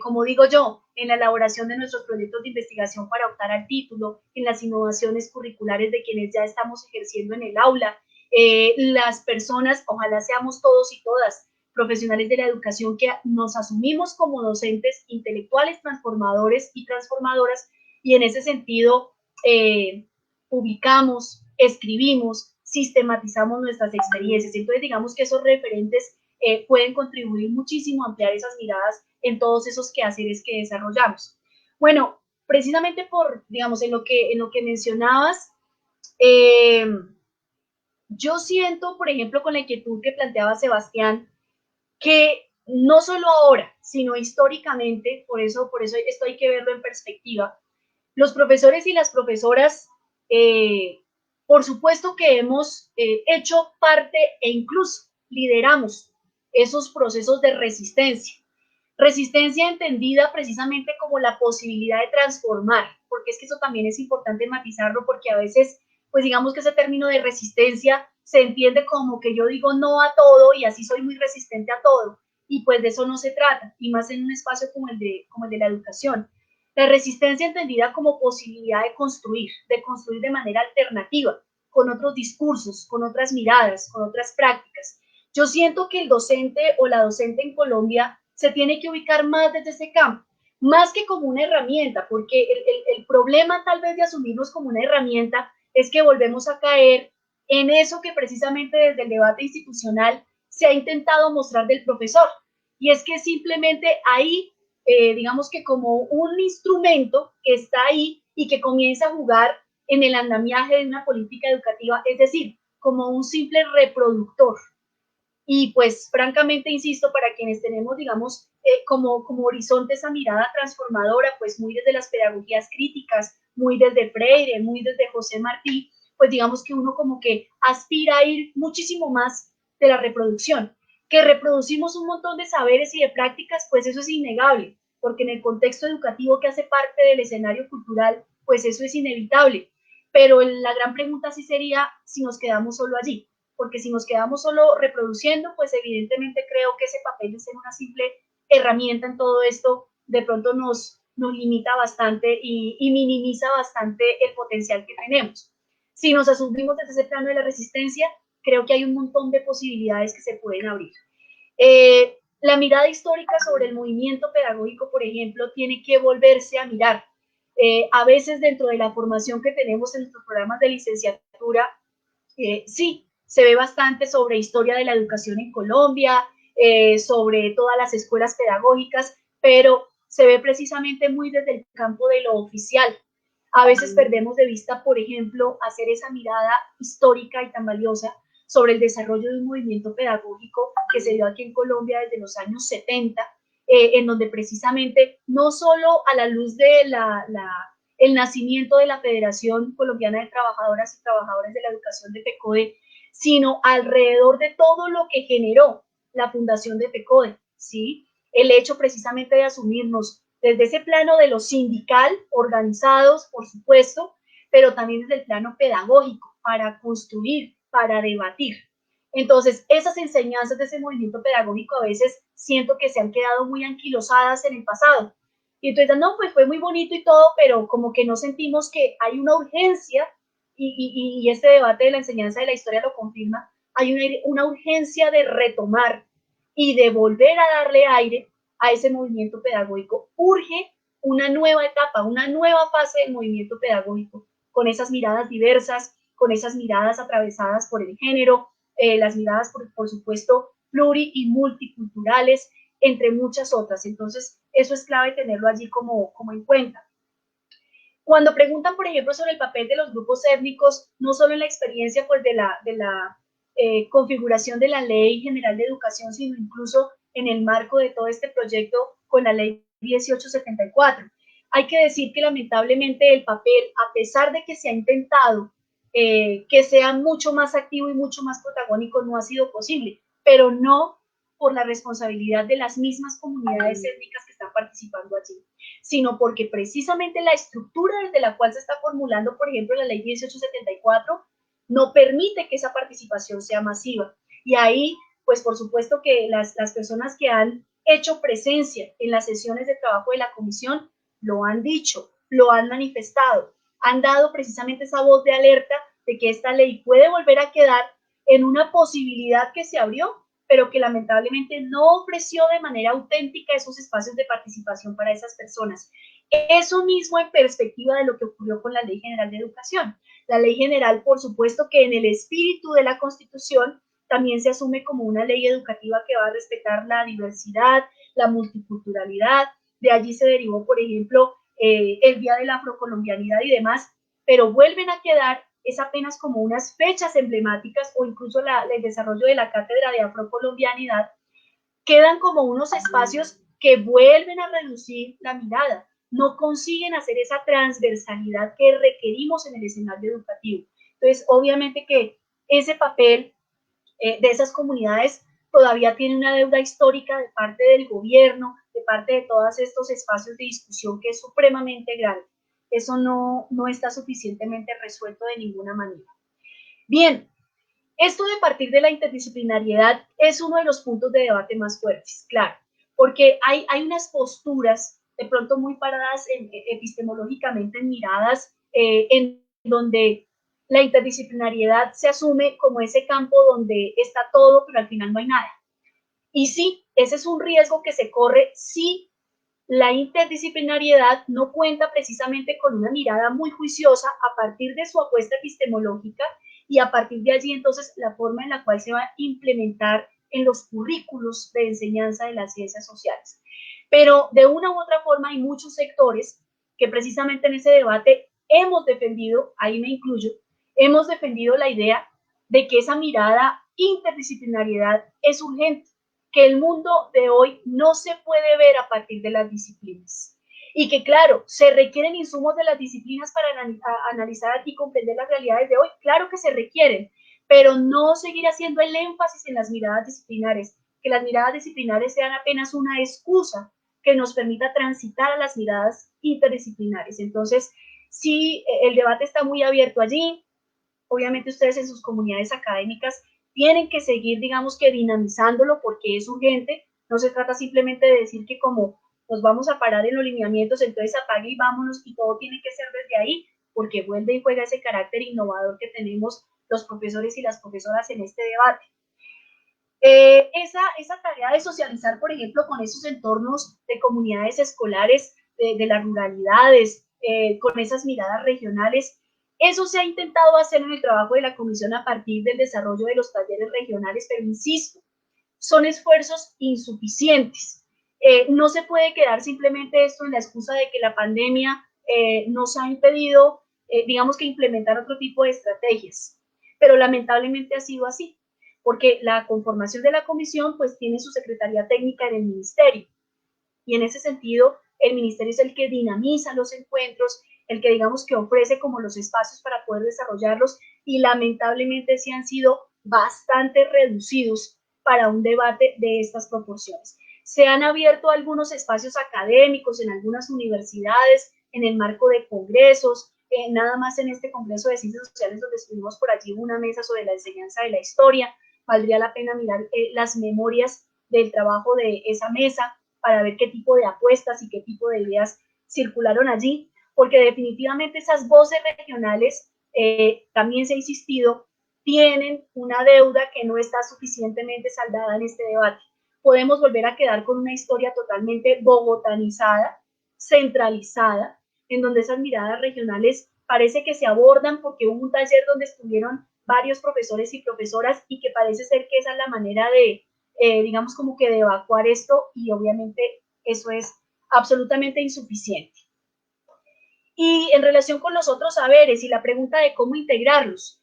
como digo yo, en la elaboración de nuestros proyectos de investigación para optar al título, en las innovaciones curriculares de quienes ya estamos ejerciendo en el aula, las personas, ojalá seamos todos y todas, profesionales de la educación que nos asumimos como docentes intelectuales, transformadores y transformadoras, y en ese sentido publicamos, escribimos, sistematizamos nuestras experiencias. Entonces, digamos que esos referentes pueden contribuir muchísimo a ampliar esas miradas en todos esos quehaceres que desarrollamos. Bueno, precisamente por, digamos, en lo que mencionabas, yo siento, por ejemplo, con la inquietud que planteaba Sebastián, que no solo ahora, sino históricamente, por eso esto hay que verlo en perspectiva, los profesores y las profesoras, por supuesto que hemos hecho parte e incluso lideramos esos procesos de resistencia. Resistencia entendida precisamente como la posibilidad de transformar, porque es que eso también es importante matizarlo, porque a veces, pues digamos que ese término de resistencia se entiende como que yo digo no a todo y así soy muy resistente a todo. y pues de eso no se trata, y más en un espacio como el de la educación. La resistencia entendida como posibilidad de construir de manera alternativa, con otros discursos, con otras miradas, con otras prácticas. Yo siento que el docente o la docente en Colombia se tiene que ubicar más desde ese campo, más que como una herramienta, porque el problema tal vez de asumirnos como una herramienta es que volvemos a caer en eso que precisamente desde el debate institucional se ha intentado mostrar del profesor, y es que simplemente ahí, digamos que como un instrumento que está ahí y que comienza a jugar en el andamiaje de una política educativa, es decir, como un simple reproductor. Y pues francamente, insisto, para quienes tenemos, digamos, como horizonte esa mirada transformadora, pues muy desde las pedagogías críticas, muy desde Freire, muy desde José Martí, pues digamos que uno como que aspira a ir muchísimo más de la reproducción. Que reproducimos un montón de saberes y de prácticas, pues eso es innegable, porque en el contexto educativo que hace parte del escenario cultural, pues eso es inevitable. Pero la gran pregunta sí sería si nos quedamos solo allí, porque si nos quedamos solo reproduciendo, pues evidentemente creo que ese papel de ser una simple herramienta en todo esto de pronto nos limita bastante y minimiza bastante el potencial que tenemos. Si nos asumimos desde ese plano de la resistencia, creo que hay un montón de posibilidades que se pueden abrir. La mirada histórica sobre el movimiento pedagógico, por ejemplo, tiene que volverse a mirar. A veces dentro de la formación que tenemos en nuestros programas de licenciatura, sí, se ve bastante sobre historia de la educación en Colombia, sobre todas las escuelas pedagógicas, pero se ve precisamente muy desde el campo de lo oficial. A veces perdemos de vista, por ejemplo, hacer esa mirada histórica y tan valiosa sobre el desarrollo de un movimiento pedagógico que se dio aquí en Colombia desde los años 70, en donde precisamente no solo a la luz de el nacimiento de la Federación Colombiana de Trabajadoras y Trabajadores de la Educación de FECODE, sino alrededor de todo lo que generó la fundación de FECODE, ¿sí? El hecho precisamente de asumirnos desde ese plano de lo sindical, organizados, por supuesto, pero también desde el plano pedagógico, para construir, para debatir. Entonces, esas enseñanzas de ese movimiento pedagógico a veces siento que se han quedado muy anquilosadas en el pasado. Y entonces, no, pues fue muy bonito y todo, pero como que no sentimos que hay una urgencia, y este debate de la enseñanza de la historia lo confirma, hay una urgencia de retomar y de volver a darle aire a ese movimiento pedagógico. Urge una nueva etapa, una nueva fase del movimiento pedagógico, con esas miradas diversas, con esas miradas atravesadas por el género, las miradas, por supuesto, pluri y multiculturales, entre muchas otras. Entonces, eso es clave tenerlo allí como en cuenta. Cuando preguntan, por ejemplo, sobre el papel de los grupos étnicos, no solo en la experiencia pues, de la configuración de la Ley General de Educación, sino incluso en el marco de todo este proyecto con la Ley 1874. Hay que decir que lamentablemente el papel, a pesar de que se ha intentado que sea mucho más activo y mucho más protagónico, no ha sido posible, pero no por la responsabilidad de las mismas comunidades étnicas que están participando allí, sino porque precisamente la estructura desde la cual se está formulando, por ejemplo, la Ley 1874, no permite que esa participación sea masiva. Y ahí, pues por supuesto que las personas que han hecho presencia en las sesiones de trabajo de la comisión lo han dicho, lo han manifestado, han dado precisamente esa voz de alerta de que esta ley puede volver a quedar en una posibilidad que se abrió, pero que lamentablemente no ofreció de manera auténtica esos espacios de participación para esas personas. Eso mismo en perspectiva de lo que ocurrió con la Ley General de Educación. La Ley General, por supuesto que en el espíritu de la Constitución también se asume como una ley educativa que va a respetar la diversidad, la multiculturalidad. De allí se derivó, por ejemplo, el Día de la Afrocolombianidad y demás, pero vuelven a quedar es apenas como unas fechas emblemáticas o incluso el desarrollo de la cátedra de afrocolombianidad, quedan como unos espacios que vuelven a reducir la mirada, no consiguen hacer esa transversalidad que requerimos en el escenario educativo. Entonces, obviamente que ese papel de esas comunidades todavía tiene una deuda histórica de parte del gobierno, de parte de todos estos espacios de discusión que es supremamente grande. Eso no está suficientemente resuelto de ninguna manera. Bien, Esto de partir de la interdisciplinariedad es uno de los puntos de debate más fuertes, claro, porque hay unas posturas de pronto muy paradas epistemológicamente en miradas en donde la interdisciplinariedad se asume como ese campo donde está todo, pero al final no hay nada. Y sí, ese es un riesgo que se corre si la interdisciplinariedad no cuenta precisamente con una mirada muy juiciosa a partir de su apuesta epistemológica y a partir de allí entonces la forma en la cual se va a implementar en los currículos de enseñanza de las ciencias sociales. Pero de una u otra forma hay muchos sectores que precisamente en ese debate hemos defendido, ahí me incluyo, hemos defendido la idea de que esa mirada interdisciplinariedad es urgente, que el mundo de hoy no se puede ver a partir de las disciplinas. Y que, claro, se requieren insumos de las disciplinas para analizar y comprender las realidades de hoy. Claro que se requieren, pero no seguir haciendo el énfasis en las miradas disciplinares, que las miradas disciplinares sean apenas una excusa que nos permita transitar a las miradas interdisciplinares. Entonces, sí, el debate está muy abierto allí. Obviamente ustedes en sus comunidades académicas tienen que seguir, digamos que dinamizándolo porque es urgente. No se trata simplemente de decir que como nos vamos a parar en los lineamientos, entonces apague y vámonos y todo tiene que ser desde ahí, porque vuelve y juega ese carácter innovador que tenemos los profesores y las profesoras en este debate. Esa tarea de socializar, por ejemplo, con esos entornos de comunidades escolares, de las ruralidades, con esas miradas regionales, eso se ha intentado hacer en el trabajo de la comisión a partir del desarrollo de los talleres regionales, pero insisto, son esfuerzos insuficientes. No se puede quedar simplemente esto en la excusa de que la pandemia nos ha impedido, digamos que implementar otro tipo de estrategias, pero lamentablemente ha sido así, porque la conformación de la comisión pues tiene su secretaría técnica en el ministerio, y en ese sentido el ministerio es el que dinamiza los encuentros, el que digamos que ofrece como los espacios para poder desarrollarlos, y lamentablemente sí han sido bastante reducidos para un debate de estas proporciones. Se han abierto algunos espacios académicos en algunas universidades, en el marco de congresos, nada más en este Congreso de Ciencias Sociales donde estuvimos por allí una mesa sobre la enseñanza de la historia. Valdría la pena mirar las memorias del trabajo de esa mesa para ver qué tipo de apuestas y qué tipo de ideas circularon allí, porque definitivamente esas voces regionales, también se ha insistido, tienen una deuda que no está suficientemente saldada en este debate. Podemos volver a quedar con una historia totalmente bogotanizada, centralizada, en donde esas miradas regionales parece que se abordan porque hubo un taller donde estuvieron varios profesores y profesoras y que parece ser que esa es la manera de, digamos como que de evacuar esto, y obviamente eso es absolutamente insuficiente. Y en relación con los otros saberes y la pregunta de cómo integrarlos,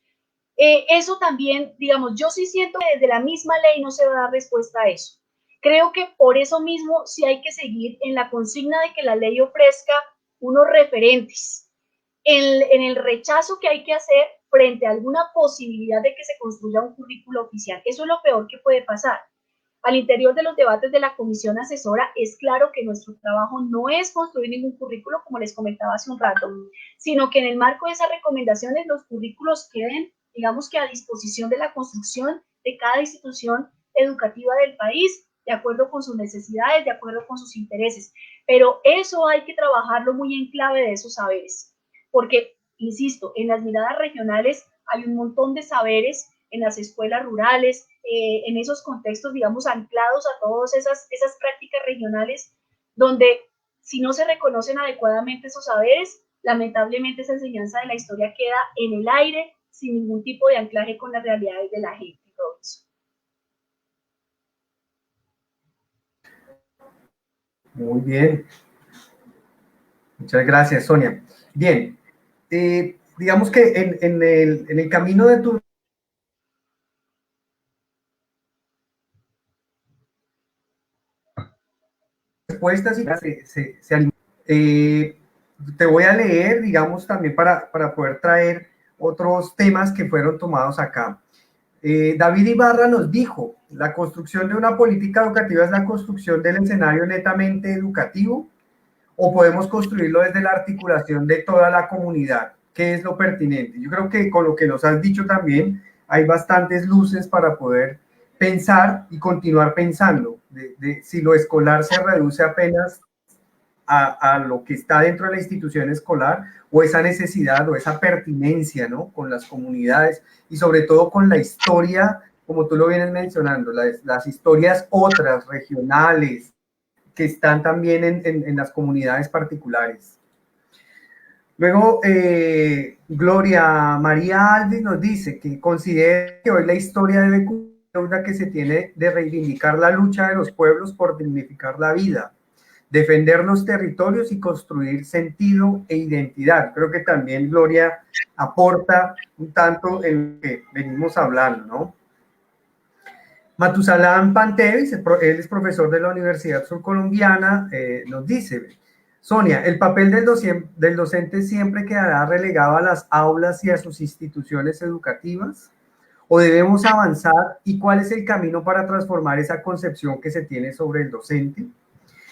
eso también, digamos, yo sí siento que desde la misma ley no se va a dar respuesta a eso. Creo que por eso mismo sí hay que seguir en la consigna de que la ley ofrezca unos referentes, en el rechazo que hay que hacer frente a alguna posibilidad de que se construya un currículo oficial. Eso es lo peor que puede pasar. Al interior de los debates de la comisión asesora, es claro que nuestro trabajo no es construir ningún currículo, como les comentaba hace un rato, sino que en el marco de esas recomendaciones los currículos queden, digamos que a disposición de la construcción de cada institución educativa del país, de acuerdo con sus necesidades, de acuerdo con sus intereses. Pero eso hay que trabajarlo muy en clave de esos saberes, porque, insisto, en las miradas regionales hay un montón de saberes, en las escuelas rurales, en esos contextos, digamos, anclados a todas esas prácticas regionales, donde si no se reconocen adecuadamente esos saberes, lamentablemente esa enseñanza de la historia queda en el aire, sin ningún tipo de anclaje con las realidades de la gente. Muy bien, muchas gracias, Sonia. Bien, digamos que en el camino de tu respuestas y te voy a leer, digamos, también para poder traer otros temas que fueron tomados acá. David Ibarra nos dijo, la construcción de una política educativa es la construcción del escenario netamente educativo, o podemos construirlo desde la articulación de toda la comunidad. ¿Qué es lo pertinente? Yo creo que con lo que nos has dicho también, hay bastantes luces para poder pensar y continuar pensando. Si lo escolar se reduce apenas a lo que está dentro de la institución escolar, o esa necesidad o esa pertinencia, ¿no? Con las comunidades y sobre todo con la historia, como tú lo vienes mencionando, las historias otras, regionales, que están también en las comunidades particulares. Luego, Gloria María Alves nos dice que considera que hoy la historia debe cumplir una que se tiene de reivindicar la lucha de los pueblos por dignificar la vida, defender los territorios y construir sentido e identidad. Creo que también Gloria aporta un tanto en lo que venimos hablando, ¿no? Matusalán Pantevis, él es profesor de la Universidad Surcolombiana, nos dice: Sonia, el papel del docente siempre quedará relegado a las aulas y a sus instituciones educativas, ¿o debemos avanzar? ¿Y cuál es el camino para transformar esa concepción que se tiene sobre el docente?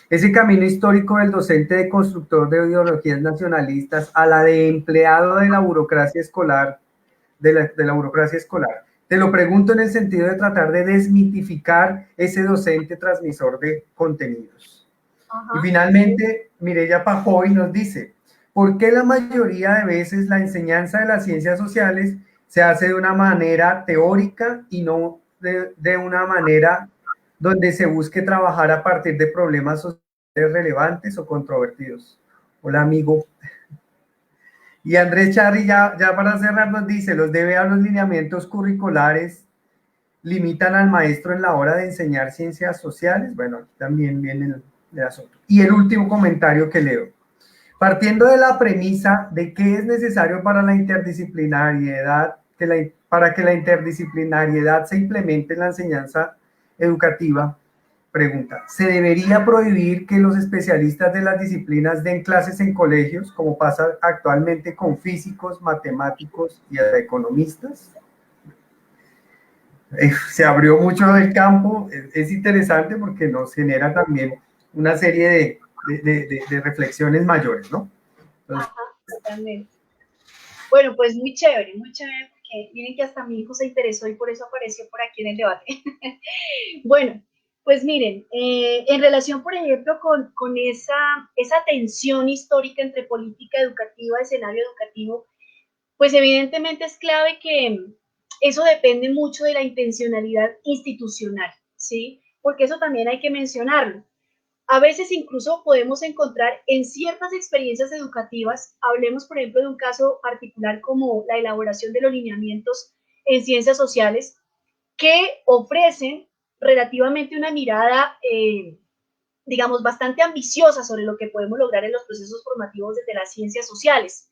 Ese camino histórico del docente de constructor de ideologías nacionalistas a la de empleado de la burocracia escolar, de la burocracia escolar. Te lo pregunto en el sentido de tratar de desmitificar ese docente transmisor de contenidos. Ajá. Y finalmente, Mireya Pajoy nos dice: ¿por qué la mayoría de veces la enseñanza de las ciencias sociales se hace de una manera teórica y no de una manera donde se busque trabajar a partir de problemas sociales relevantes o controvertidos? Hola, amigo. Y Andrés Charri, ya para cerrar, nos dice: los debe a los lineamientos curriculares limitan al maestro en la hora de enseñar ciencias sociales. Bueno, aquí también viene el asunto. Y el último comentario que leo: partiendo de la premisa de que es necesario para la interdisciplinariedad, para que la interdisciplinariedad se implemente en la enseñanza educativa, pregunta: ¿se debería prohibir que los especialistas de las disciplinas den clases en colegios, como pasa actualmente con físicos, matemáticos y economistas? Se abrió mucho el campo, es interesante porque nos genera también una serie de reflexiones mayores, ¿no? Entonces, ajá, totalmente. Bueno, pues muy chévere, porque miren que hasta mi hijo se interesó y por eso apareció por aquí en el debate. Bueno, pues miren, en relación, por ejemplo, con esa tensión histórica entre política educativa, escenario educativo, pues evidentemente es clave que eso depende mucho de la intencionalidad institucional, ¿sí? Porque eso también hay que mencionarlo. A veces incluso podemos encontrar en ciertas experiencias educativas, hablemos por ejemplo de un caso particular como la elaboración de los lineamientos en ciencias sociales, que ofrecen relativamente una mirada, digamos, bastante ambiciosa sobre lo que podemos lograr en los procesos formativos desde las ciencias sociales.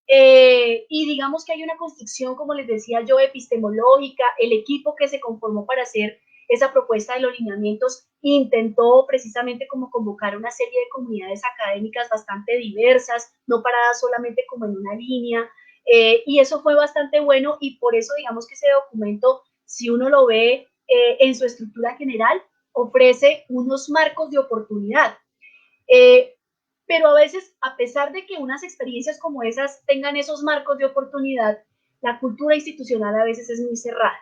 Y digamos que hay una construcción, como les decía yo, epistemológica. El equipo que se conformó para hacer esa propuesta de los lineamientos intentó precisamente como convocar una serie de comunidades académicas bastante diversas, no paradas solamente como en una línea, y eso fue bastante bueno, y por eso digamos que ese documento, si uno lo ve en su estructura general, ofrece unos marcos de oportunidad. Pero a veces, a pesar de que unas experiencias como esas tengan esos marcos de oportunidad, la cultura institucional a veces es muy cerrada.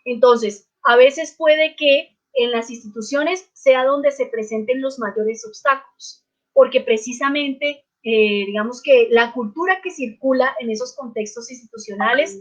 Entonces, a veces puede que en las instituciones sea donde se presenten los mayores obstáculos, porque precisamente, digamos que la cultura que circula en esos contextos institucionales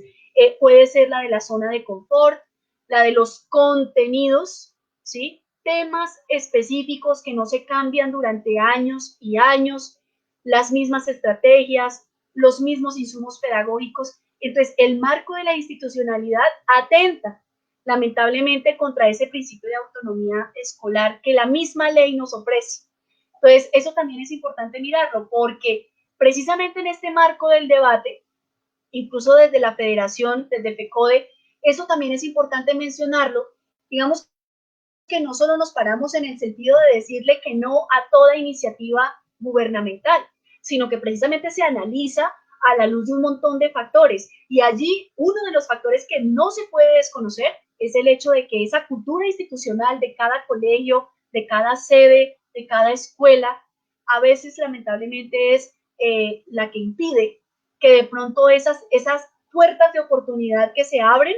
puede ser la de la zona de confort, la de los contenidos, ¿sí? Temas específicos que no se cambian durante años y años, las mismas estrategias, los mismos insumos pedagógicos. Entonces, el marco de la institucionalidad atenta lamentablemente contra ese principio de autonomía escolar que la misma ley nos ofrece. Entonces, eso también es importante mirarlo, porque precisamente en este marco del debate, incluso desde la federación, desde FECODE, eso también es importante mencionarlo. Digamos que no solo nos paramos en el sentido de decirle que no a toda iniciativa gubernamental, sino que precisamente se analiza a la luz de un montón de factores. Y allí uno de los factores que no se puede desconocer es el hecho de que esa cultura institucional de cada colegio, de cada sede, de cada escuela, a veces lamentablemente es la que impide que de pronto esas puertas de oportunidad que se abren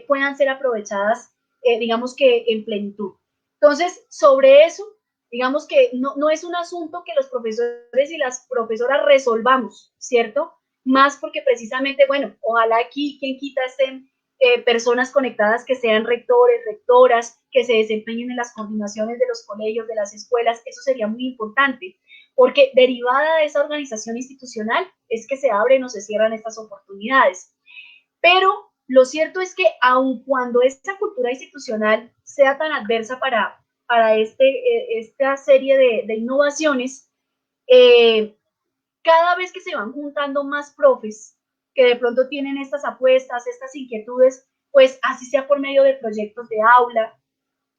puedan ser aprovechadas, digamos que en plenitud. Entonces, sobre eso, digamos que no es un asunto que los profesores y las profesoras resolvamos, ¿cierto? Más porque precisamente, bueno, ojalá aquí, quien quita, estén personas conectadas que sean rectores, rectoras, que se desempeñen en las coordinaciones de los colegios, de las escuelas, eso sería muy importante, porque derivada de esa organización institucional es que se abren o se cierran estas oportunidades. Pero lo cierto es que aun cuando esta cultura institucional sea tan adversa para esta serie de innovaciones, cada vez que se van juntando más profes que de pronto tienen estas apuestas, estas inquietudes, pues así sea por medio de proyectos de aula,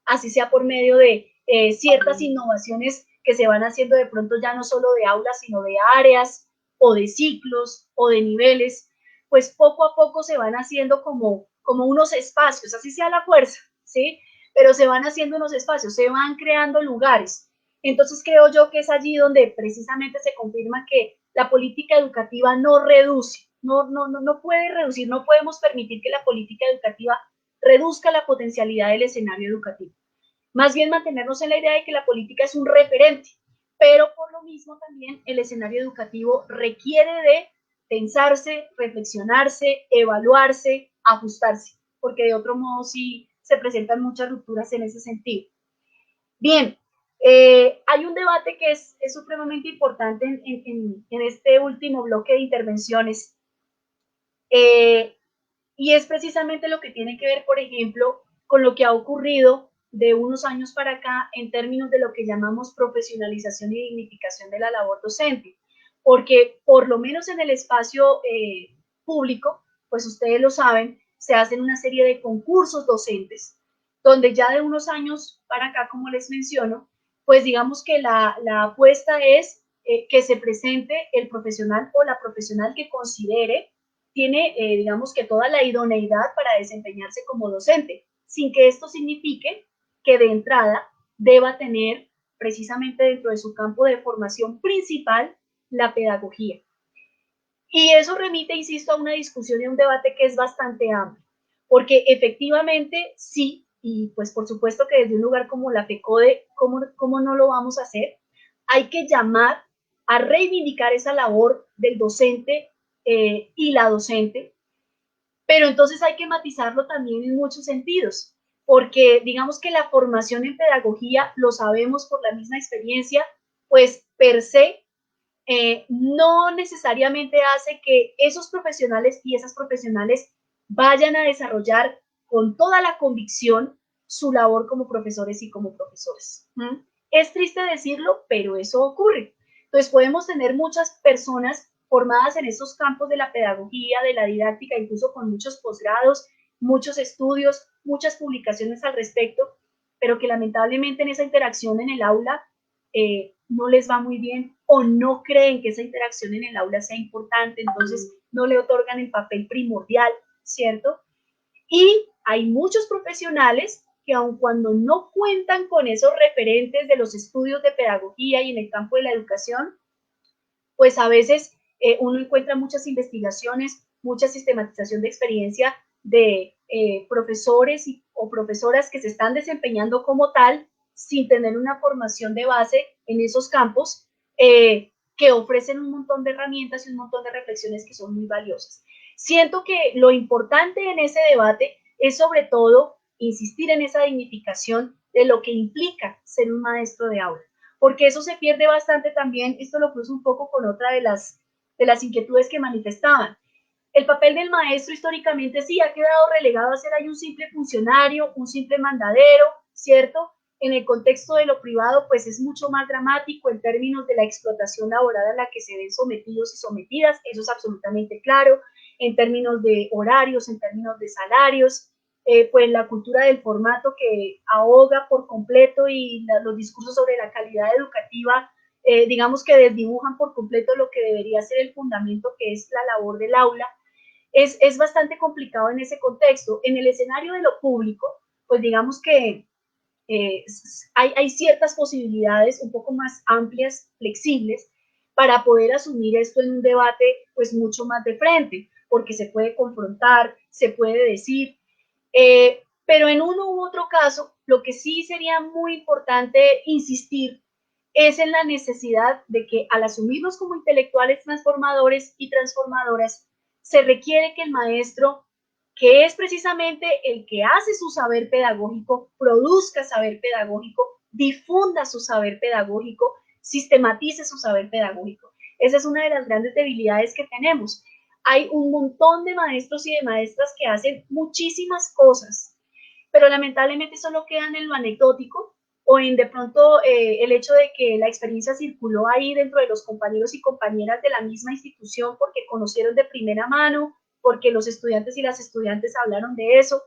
así sea por medio de ciertas innovaciones que se van haciendo de pronto ya no solo de aulas, sino de áreas o de ciclos o de niveles, pues poco a poco se van haciendo como unos espacios, así sea la fuerza, ¿sí? Pero se van haciendo unos espacios, se van creando lugares. Entonces creo yo que es allí donde precisamente se confirma que la política educativa no reduce, no puede reducir, no podemos permitir que la política educativa reduzca la potencialidad del escenario educativo. Más bien mantenernos en la idea de que la política es un referente, pero por lo mismo también el escenario educativo requiere de pensarse, reflexionarse, evaluarse, ajustarse, porque de otro modo sí se presentan muchas rupturas en ese sentido. Bien, hay un debate que es supremamente importante en este último bloque de intervenciones, y es precisamente lo que tiene que ver, por ejemplo, con lo que ha ocurrido de unos años para acá en términos de lo que llamamos profesionalización y dignificación de la labor docente. Porque por lo menos en el espacio público, pues ustedes lo saben, se hacen una serie de concursos docentes, donde ya de unos años para acá, como les menciono, pues digamos que la apuesta es que se presente el profesional o la profesional que considere tiene, digamos que toda la idoneidad para desempeñarse como docente, sin que esto signifique que de entrada deba tener precisamente dentro de su campo de formación principal la pedagogía. Y eso remite, insisto, a una discusión y a un debate que es bastante amplio, porque efectivamente sí, y pues por supuesto que desde un lugar como la FECODE, ¿cómo no lo vamos a hacer? Hay que llamar a reivindicar esa labor del docente y la docente, pero entonces hay que matizarlo también en muchos sentidos, porque digamos que la formación en pedagogía, lo sabemos por la misma experiencia, pues per se no necesariamente hace que esos profesionales y esas profesionales vayan a desarrollar con toda la convicción su labor como profesores y como profesores. Es triste decirlo, pero eso ocurre. Entonces podemos tener muchas personas formadas en estos campos de la pedagogía, de la didáctica, incluso con muchos posgrados, muchos estudios, muchas publicaciones al respecto, pero que lamentablemente en esa interacción en el aula no les va muy bien o no creen que esa interacción en el aula sea importante, entonces no le otorgan el papel primordial, ¿cierto? Y hay muchos profesionales que aun cuando no cuentan con esos referentes de los estudios de pedagogía y en el campo de la educación, pues a veces uno encuentra muchas investigaciones, mucha sistematización de experiencia de profesores o profesoras que se están desempeñando como tal sin tener una formación de base en esos campos, que ofrecen un montón de herramientas y un montón de reflexiones que son muy valiosas. Siento que lo importante en ese debate es sobre todo insistir en esa dignificación de lo que implica ser un maestro de aula, porque eso se pierde bastante también. Esto lo cruzo un poco con otra de las inquietudes que manifestaban. El papel del maestro históricamente sí ha quedado relegado a ser ahí un simple funcionario, un simple mandadero, ¿cierto? En el contexto de lo privado, pues es mucho más dramático en términos de la explotación laboral a la que se ven sometidos y sometidas, eso es absolutamente claro, en términos de horarios, en términos de salarios, pues la cultura del formato que ahoga por completo y los discursos sobre la calidad educativa, digamos que desdibujan por completo lo que debería ser el fundamento que es la labor del aula. Es bastante complicado en ese contexto. En el escenario de lo público, pues digamos que hay ciertas posibilidades un poco más amplias, flexibles, para poder asumir esto en un debate pues mucho más de frente, porque se puede confrontar, se puede decir, Pero en uno u otro caso, lo que sí sería muy importante insistir es en la necesidad de que al asumirnos como intelectuales transformadores y transformadoras, se requiere que el maestro, que es precisamente el que hace su saber pedagógico, produzca saber pedagógico, difunda su saber pedagógico, sistematice su saber pedagógico. Esa es una de las grandes debilidades que tenemos. Hay un montón de maestros y de maestras que hacen muchísimas cosas, pero lamentablemente solo quedan en lo anecdótico o en de pronto el hecho de que la experiencia circuló ahí dentro de los compañeros y compañeras de la misma institución porque conocieron de primera mano, porque los estudiantes y las estudiantes hablaron de eso,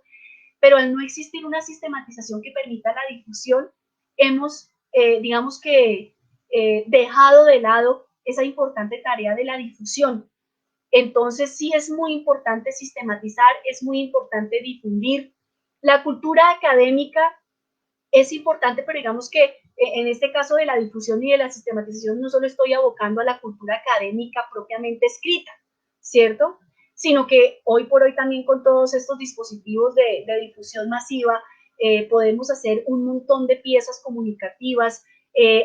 pero al no existir una sistematización que permita la difusión, hemos, digamos que, dejado de lado esa importante tarea de la difusión. Entonces sí es muy importante sistematizar, es muy importante difundir. La cultura académica es importante, pero digamos que en este caso de la difusión y de la sistematización no solo estoy abocando a la cultura académica propiamente escrita, ¿cierto? Sino que hoy por hoy también con todos estos dispositivos de difusión masiva podemos hacer un montón de piezas comunicativas,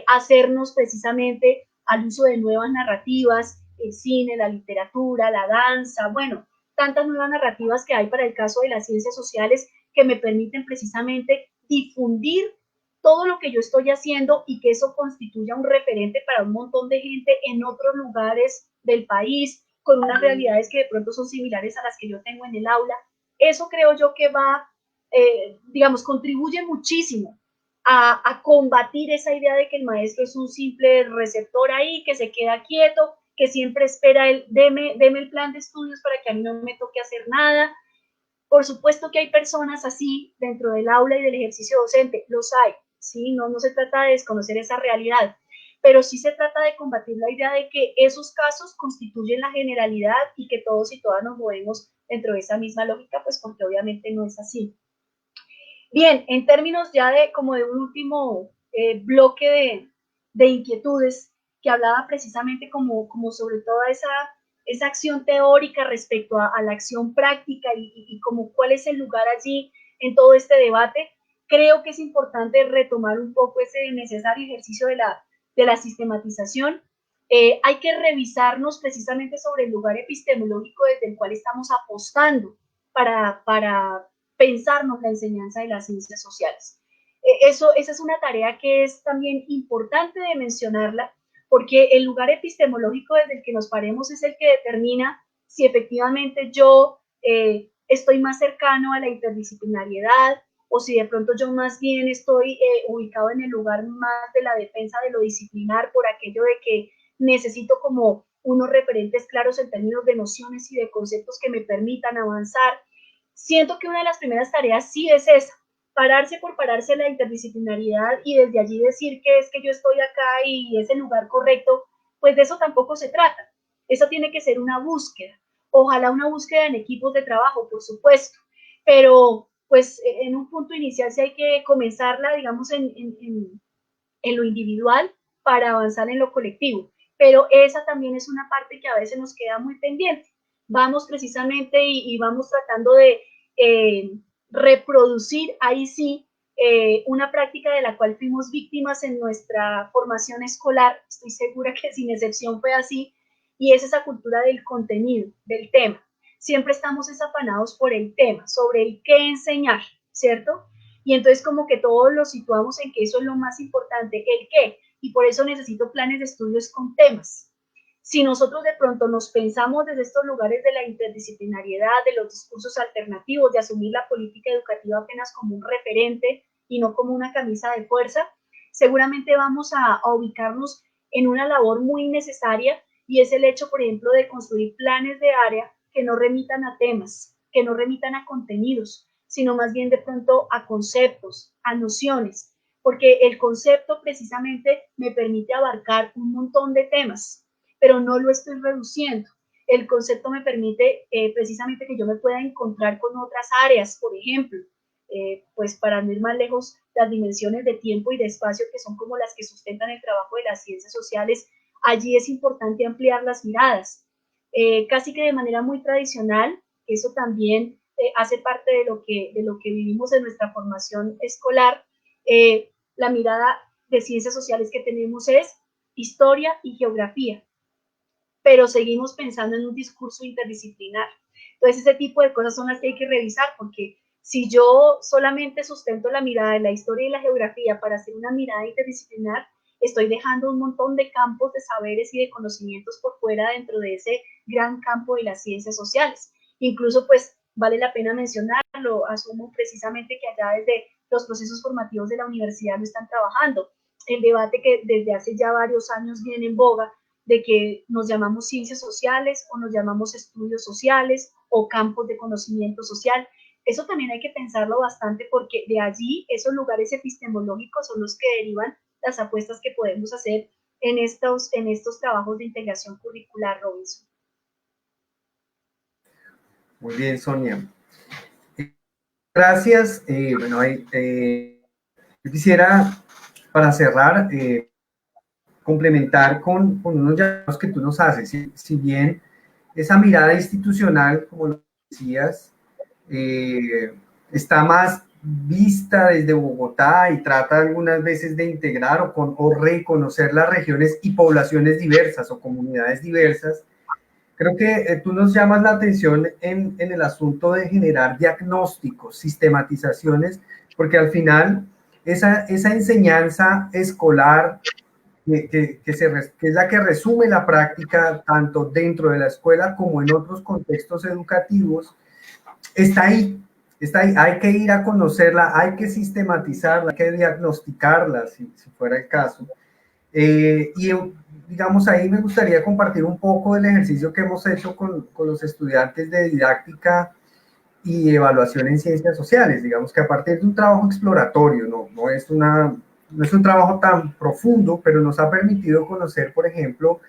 hacernos precisamente al uso de nuevas narrativas, el cine, la literatura, la danza, bueno, tantas nuevas narrativas que hay para el caso de las ciencias sociales que me permiten precisamente difundir todo lo que yo estoy haciendo y que eso constituya un referente para un montón de gente en otros lugares del país, con unas realidades que de pronto son similares a las que yo tengo en el aula. Eso creo yo que va, digamos, contribuye muchísimo a combatir esa idea de que el maestro es un simple receptor ahí, que se queda quieto, que siempre espera el deme el plan de estudios para que a mí no me toque hacer nada. Por supuesto que hay personas así dentro del aula y del ejercicio docente, los hay, ¿sí? No se trata de desconocer esa realidad, pero sí se trata de combatir la idea de que esos casos constituyen la generalidad y que todos y todas nos movemos dentro de esa misma lógica, pues porque obviamente no es así. Bien, en términos ya de como de un último bloque de inquietudes que hablaba precisamente como sobre toda esa acción teórica respecto a la acción práctica y como cuál es el lugar allí en todo este debate, creo que es importante retomar un poco ese necesario ejercicio de la sistematización. Hay que revisarnos precisamente sobre el lugar epistemológico desde el cual estamos apostando para pensarnos la enseñanza de las ciencias sociales. Esa es una tarea que es también importante de mencionarla, porque el lugar epistemológico desde el que nos paremos es el que determina si efectivamente yo estoy más cercano a la interdisciplinariedad o si de pronto yo más bien estoy ubicado en el lugar más de la defensa de lo disciplinar por aquello de que necesito como unos referentes claros en términos de nociones y de conceptos que me permitan avanzar. Siento que una de las primeras tareas sí es esa, pararse por pararse la interdisciplinariedad y desde allí decir que es que yo estoy acá y es el lugar correcto, pues de eso tampoco se trata. Eso tiene que ser una búsqueda. Ojalá una búsqueda en equipos de trabajo, por supuesto, pero pues en un punto inicial sí hay que comenzarla, digamos, en lo individual para avanzar en lo colectivo. Pero esa también es una parte que a veces nos queda muy pendiente. Vamos precisamente y vamos tratando de reproducir ahí sí una práctica de la cual fuimos víctimas en nuestra formación escolar, estoy segura que sin excepción fue así, y es esa cultura del contenido, del tema. Siempre estamos afanados por el tema, sobre el qué enseñar, ¿cierto? Y entonces como que todos lo situamos en que eso es lo más importante, el qué, y por eso necesito planes de estudios con temas. Si nosotros de pronto nos pensamos desde estos lugares de la interdisciplinariedad, de los discursos alternativos, de asumir la política educativa apenas como un referente y no como una camisa de fuerza, seguramente vamos a ubicarnos en una labor muy necesaria y es el hecho, por ejemplo, de construir planes de área que no remitan a temas, que no remitan a contenidos, sino más bien de pronto a conceptos, a nociones, porque el concepto precisamente me permite abarcar un montón de temas, pero no lo estoy reduciendo. El concepto me permite precisamente que yo me pueda encontrar con otras áreas, por ejemplo, pues para no ir más lejos, las dimensiones de tiempo y de espacio que son como las que sustentan el trabajo de las ciencias sociales, allí es importante ampliar las miradas, casi que de manera muy tradicional, eso también hace parte de lo que vivimos en nuestra formación escolar. La mirada de ciencias sociales que tenemos es historia y geografía, pero seguimos pensando en un discurso interdisciplinar. Entonces, ese tipo de cosas son las que hay que revisar, porque si yo solamente sustento la mirada de la historia y la geografía para hacer una mirada interdisciplinar, estoy dejando un montón de campos de saberes y de conocimientos por fuera dentro de ese gran campo de las ciencias sociales. Incluso, pues, vale la pena mencionarlo, asumo precisamente que allá desde los procesos formativos de la universidad lo están trabajando. El debate que desde hace ya varios años viene en boga de que nos llamamos ciencias sociales o nos llamamos estudios sociales o campos de conocimiento social. Eso también hay que pensarlo bastante porque de allí esos lugares epistemológicos son los que derivan las apuestas que podemos hacer en estos trabajos de integración curricular, Robinson. Muy bien, Sonia. Gracias. Bueno, yo quisiera, para cerrar, complementar con unos llamados que tú nos haces. Si bien esa mirada institucional, como lo decías, está más vista desde Bogotá y trata algunas veces de integrar o reconocer las regiones y poblaciones diversas o comunidades diversas. Creo que tú nos llamas la atención en el asunto de generar diagnósticos, sistematizaciones, porque al final esa enseñanza escolar que es la que resume la práctica tanto dentro de la escuela como en otros contextos educativos, está ahí, hay que ir a conocerla, hay que sistematizarla, hay que diagnosticarla, si fuera el caso. Y digamos, ahí me gustaría compartir un poco del ejercicio que hemos hecho con los estudiantes de didáctica y evaluación en ciencias sociales. Digamos que a partir de un trabajo exploratorio, no es un trabajo tan profundo, pero nos ha permitido conocer, por ejemplo,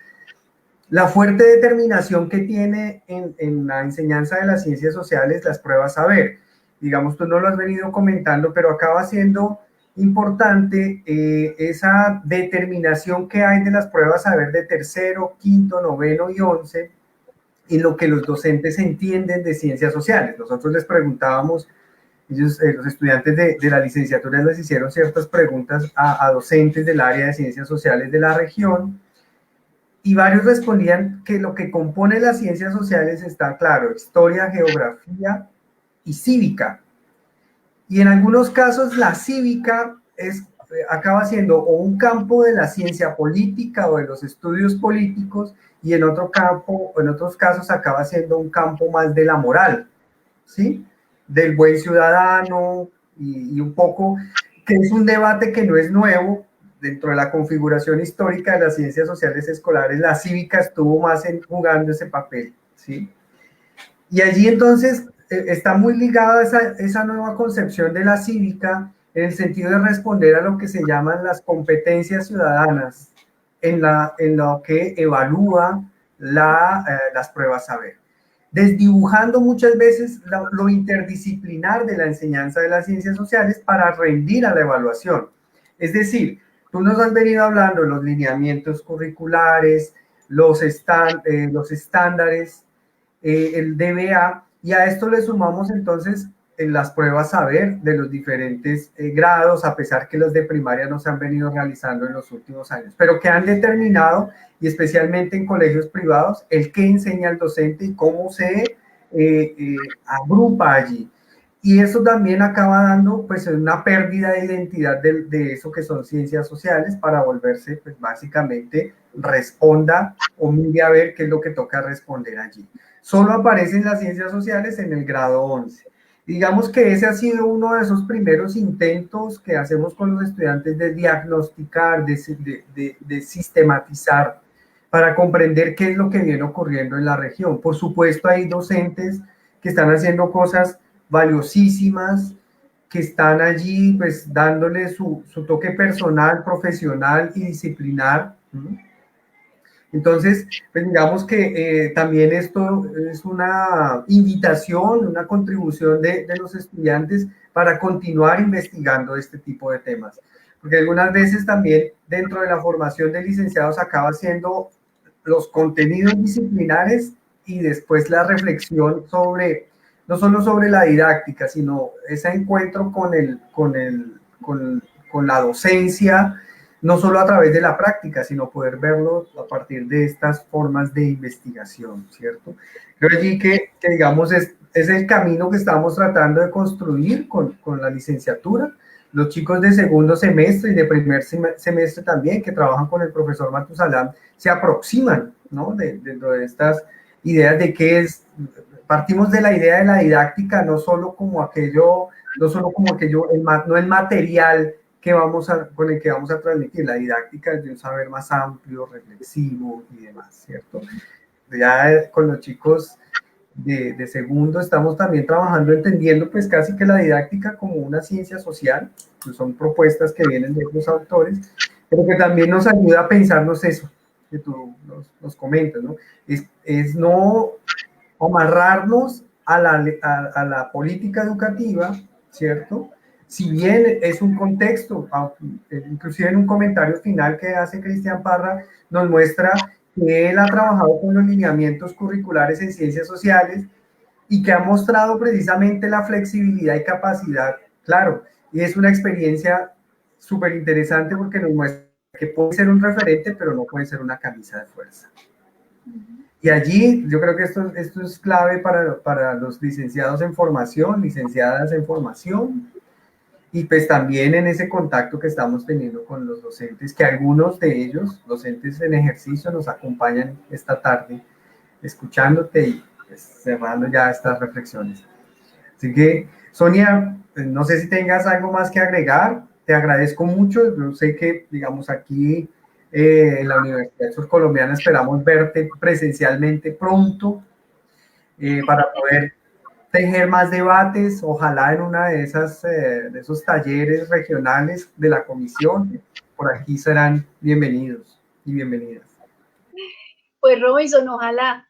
la fuerte determinación que tiene en la enseñanza de las ciencias sociales las pruebas saber. Digamos, tú no lo has venido comentando, pero acaba siendo importante esa determinación que hay de las pruebas saber de tercero, quinto, noveno y 11 en lo que los docentes entienden de ciencias sociales. Nosotros les preguntábamos, los estudiantes de la licenciatura les hicieron ciertas preguntas a docentes del área de ciencias sociales de la región, y varios respondían que lo que compone las ciencias sociales está claro: historia, geografía y cívica. Y en algunos casos la cívica acaba siendo o un campo de la ciencia política o de los estudios políticos, y en otros casos acaba siendo un campo más de la moral, ¿sí? Del buen ciudadano, y un poco, que es un debate que no es nuevo. Dentro de la configuración histórica de las ciencias sociales escolares, la cívica estuvo más jugando ese papel, ¿sí? Y allí entonces está muy ligada esa nueva concepción de la cívica en el sentido de responder a lo que se llaman las competencias ciudadanas en lo que evalúa las pruebas saber, desdibujando muchas veces lo interdisciplinar de la enseñanza de las ciencias sociales para rendir a la evaluación. Es decir, tú nos has venido hablando de los lineamientos curriculares, los estándares, el DBA, y a esto le sumamos entonces las pruebas saber de los diferentes grados, a pesar que los de primaria no se han venido realizando en los últimos años, pero que han determinado, y especialmente en colegios privados, el qué enseña el docente y cómo se agrupa allí. Y eso también acaba dando pues una pérdida de identidad de eso que son ciencias sociales, para volverse pues básicamente responda o mire a ver qué es lo que toca responder allí. Solo aparecen las ciencias sociales en el grado 11. Digamos que ese ha sido uno de esos primeros intentos que hacemos con los estudiantes de diagnosticar, de sistematizar, para comprender qué es lo que viene ocurriendo en la región. Por supuesto, hay docentes que están haciendo cosas valiosísimas, que están allí pues dándole su toque personal, profesional y disciplinar. Entonces, pues digamos que también esto es una invitación, una contribución de los estudiantes para continuar investigando este tipo de temas. Porque algunas veces también dentro de la formación de licenciados acaba siendo los contenidos disciplinares y después la reflexión sobre no solo sobre la didáctica, sino ese encuentro con la docencia, no solo a través de la práctica, sino poder verlo a partir de estas formas de investigación, ¿cierto? Creo allí que digamos, es el camino que estamos tratando de construir con la licenciatura. Los chicos de segundo semestre y de primer semestre también, que trabajan con el profesor Matusalán, se aproximan, ¿no? Dentro de estas ideas de qué es, partimos de la idea de la didáctica, no solo como aquello, no el material que con el que vamos a transmitir, la didáctica es de un saber más amplio, reflexivo y demás, ¿cierto? Ya con los chicos de segundo estamos también trabajando, entendiendo pues casi que la didáctica como una ciencia social, pues son propuestas que vienen de otros autores, pero que también nos ayuda a pensarnos eso, que tú nos comentas, ¿no? Es no amarrarnos a la política educativa, ¿cierto? Si bien es un contexto, inclusive en un comentario final que hace Cristian Parra, nos muestra que él ha trabajado con los lineamientos curriculares en ciencias sociales y que ha mostrado precisamente la flexibilidad y capacidad, claro, y es una experiencia súper interesante porque nos muestra que puede ser un referente, pero no puede ser una camisa de fuerza. Y allí yo creo que esto es clave para los licenciados en formación, licenciadas en formación, y pues también en ese contacto que estamos teniendo con los docentes, que algunos de ellos, docentes en ejercicio, nos acompañan esta tarde, escuchándote y pues, cerrando ya estas reflexiones. Así que, Sonia, no sé si tengas algo más que agregar, te agradezco mucho, yo sé que, digamos, aquí en la Universidad Surcolombiana esperamos verte presencialmente pronto para poder tejer más debates, ojalá en una de esos talleres regionales de la comisión, por aquí serán bienvenidos y bienvenidas. Pues Robinson, ojalá,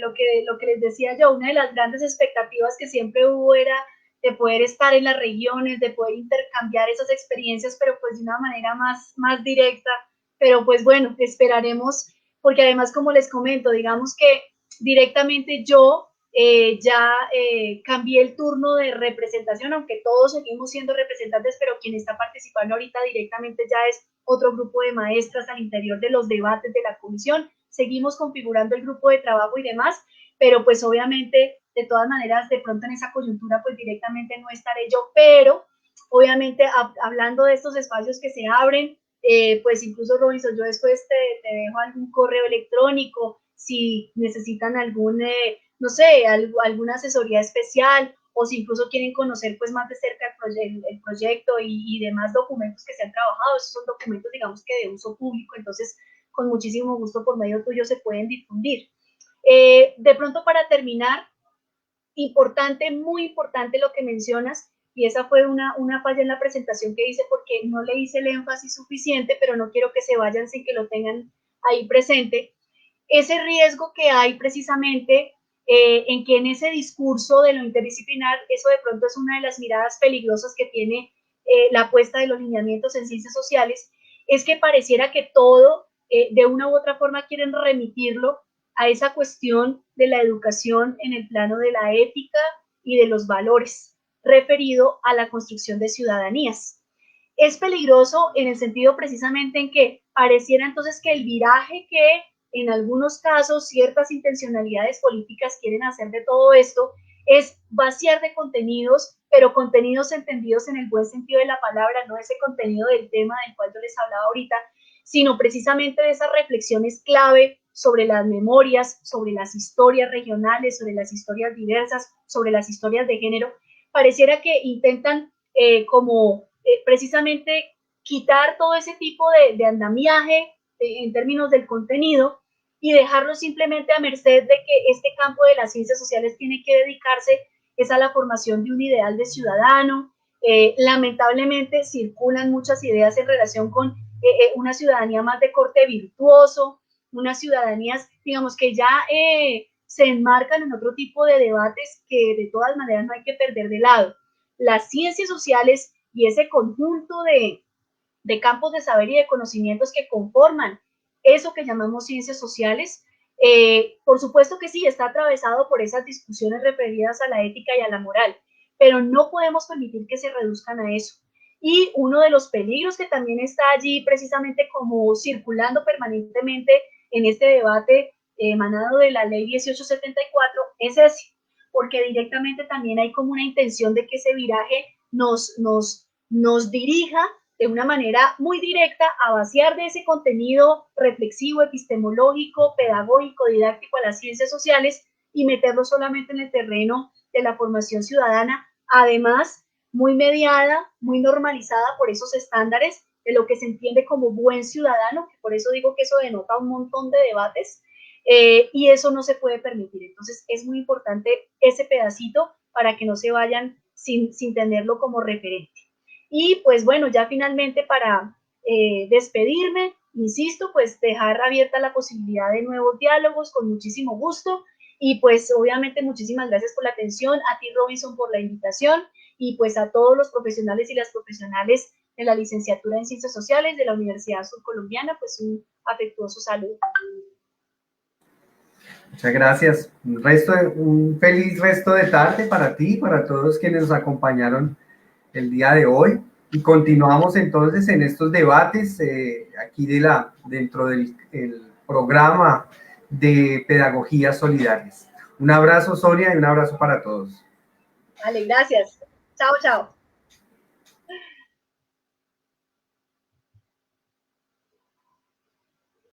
lo que les decía yo, una de las grandes expectativas que siempre hubo era de poder estar en las regiones, de poder intercambiar esas experiencias, pero pues de una manera más directa. Pero pues bueno, esperaremos, porque además, como les comento, digamos que directamente yo cambié el turno de representación, aunque todos seguimos siendo representantes, pero quien está participando ahorita directamente ya es otro grupo de maestras al interior de los debates de la comisión. Seguimos configurando el grupo de trabajo y demás, pero pues obviamente, de todas maneras, de pronto en esa coyuntura, pues directamente no estaré yo, pero obviamente hablando de estos espacios que se abren, pues incluso Robinson, yo después te dejo algún correo electrónico, si necesitan no sé, alguna asesoría especial, o si incluso quieren conocer pues más de cerca el proyecto y demás documentos que se han trabajado. Esos son documentos, digamos que de uso público, entonces con muchísimo gusto por medio tuyo se pueden difundir. De pronto, para terminar, importante, muy importante lo que mencionas, y esa fue una falla en la presentación que hice porque no le hice el énfasis suficiente, pero no quiero que se vayan sin que lo tengan ahí presente. Ese riesgo que hay precisamente en que en ese discurso de lo interdisciplinar, eso de pronto es una de las miradas peligrosas que tiene la apuesta de los lineamientos en ciencias sociales, es que pareciera que todo, de una u otra forma, quieren remitirlo a esa cuestión de la educación en el plano de la ética y de los valores, referido a la construcción de ciudadanías. Es peligroso en el sentido precisamente en que pareciera entonces que el viraje que en algunos casos ciertas intencionalidades políticas quieren hacer de todo esto es vaciar de contenidos, pero contenidos entendidos en el buen sentido de la palabra, no ese contenido del tema del cual yo les hablaba ahorita, sino precisamente de esas reflexiones clave sobre las memorias, sobre las historias regionales, sobre las historias diversas, sobre las historias de género. Pareciera que intentan precisamente quitar todo ese tipo de andamiaje en términos del contenido y dejarlo simplemente a merced de que este campo de las ciencias sociales tiene que dedicarse es a la formación de un ideal de ciudadano. Lamentablemente circulan muchas ideas en relación con una ciudadanía más de corte virtuoso, unas ciudadanías, digamos, que ya se enmarcan en otro tipo de debates que de todas maneras no hay que perder de lado. Las ciencias sociales y ese conjunto de campos de saber y de conocimientos que conforman eso que llamamos ciencias sociales, Por supuesto que sí, está atravesado por esas discusiones referidas a la ética y a la moral, pero no podemos permitir que se reduzcan a eso. Y uno de los peligros que también está allí precisamente como circulando permanentemente en este debate emanado de la ley 1874 es ese, porque directamente también hay como una intención de que ese viraje nos dirija de una manera muy directa a vaciar de ese contenido reflexivo, epistemológico, pedagógico, didáctico a las ciencias sociales y meterlo solamente en el terreno de la formación ciudadana, además muy mediada, muy normalizada por esos estándares de lo que se entiende como buen ciudadano, que por eso digo que eso denota un montón de debates, y eso no se puede permitir. Entonces es muy importante ese pedacito para que no se vayan sin tenerlo como referente. Y pues bueno, ya finalmente para despedirme, insisto, pues dejar abierta la posibilidad de nuevos diálogos con muchísimo gusto y pues obviamente muchísimas gracias por la atención, a ti Robinson por la invitación y pues a todos los profesionales y las profesionales de la licenciatura en Ciencias Sociales de la Universidad Surcolombiana, pues un afectuoso saludo. Muchas gracias. Un feliz resto de tarde para ti y para todos quienes nos acompañaron el día de hoy. Y continuamos entonces en estos debates aquí dentro del programa de Pedagogías Solidarias. Un abrazo, Sonia, y un abrazo para todos. Vale, gracias. Chao, chao.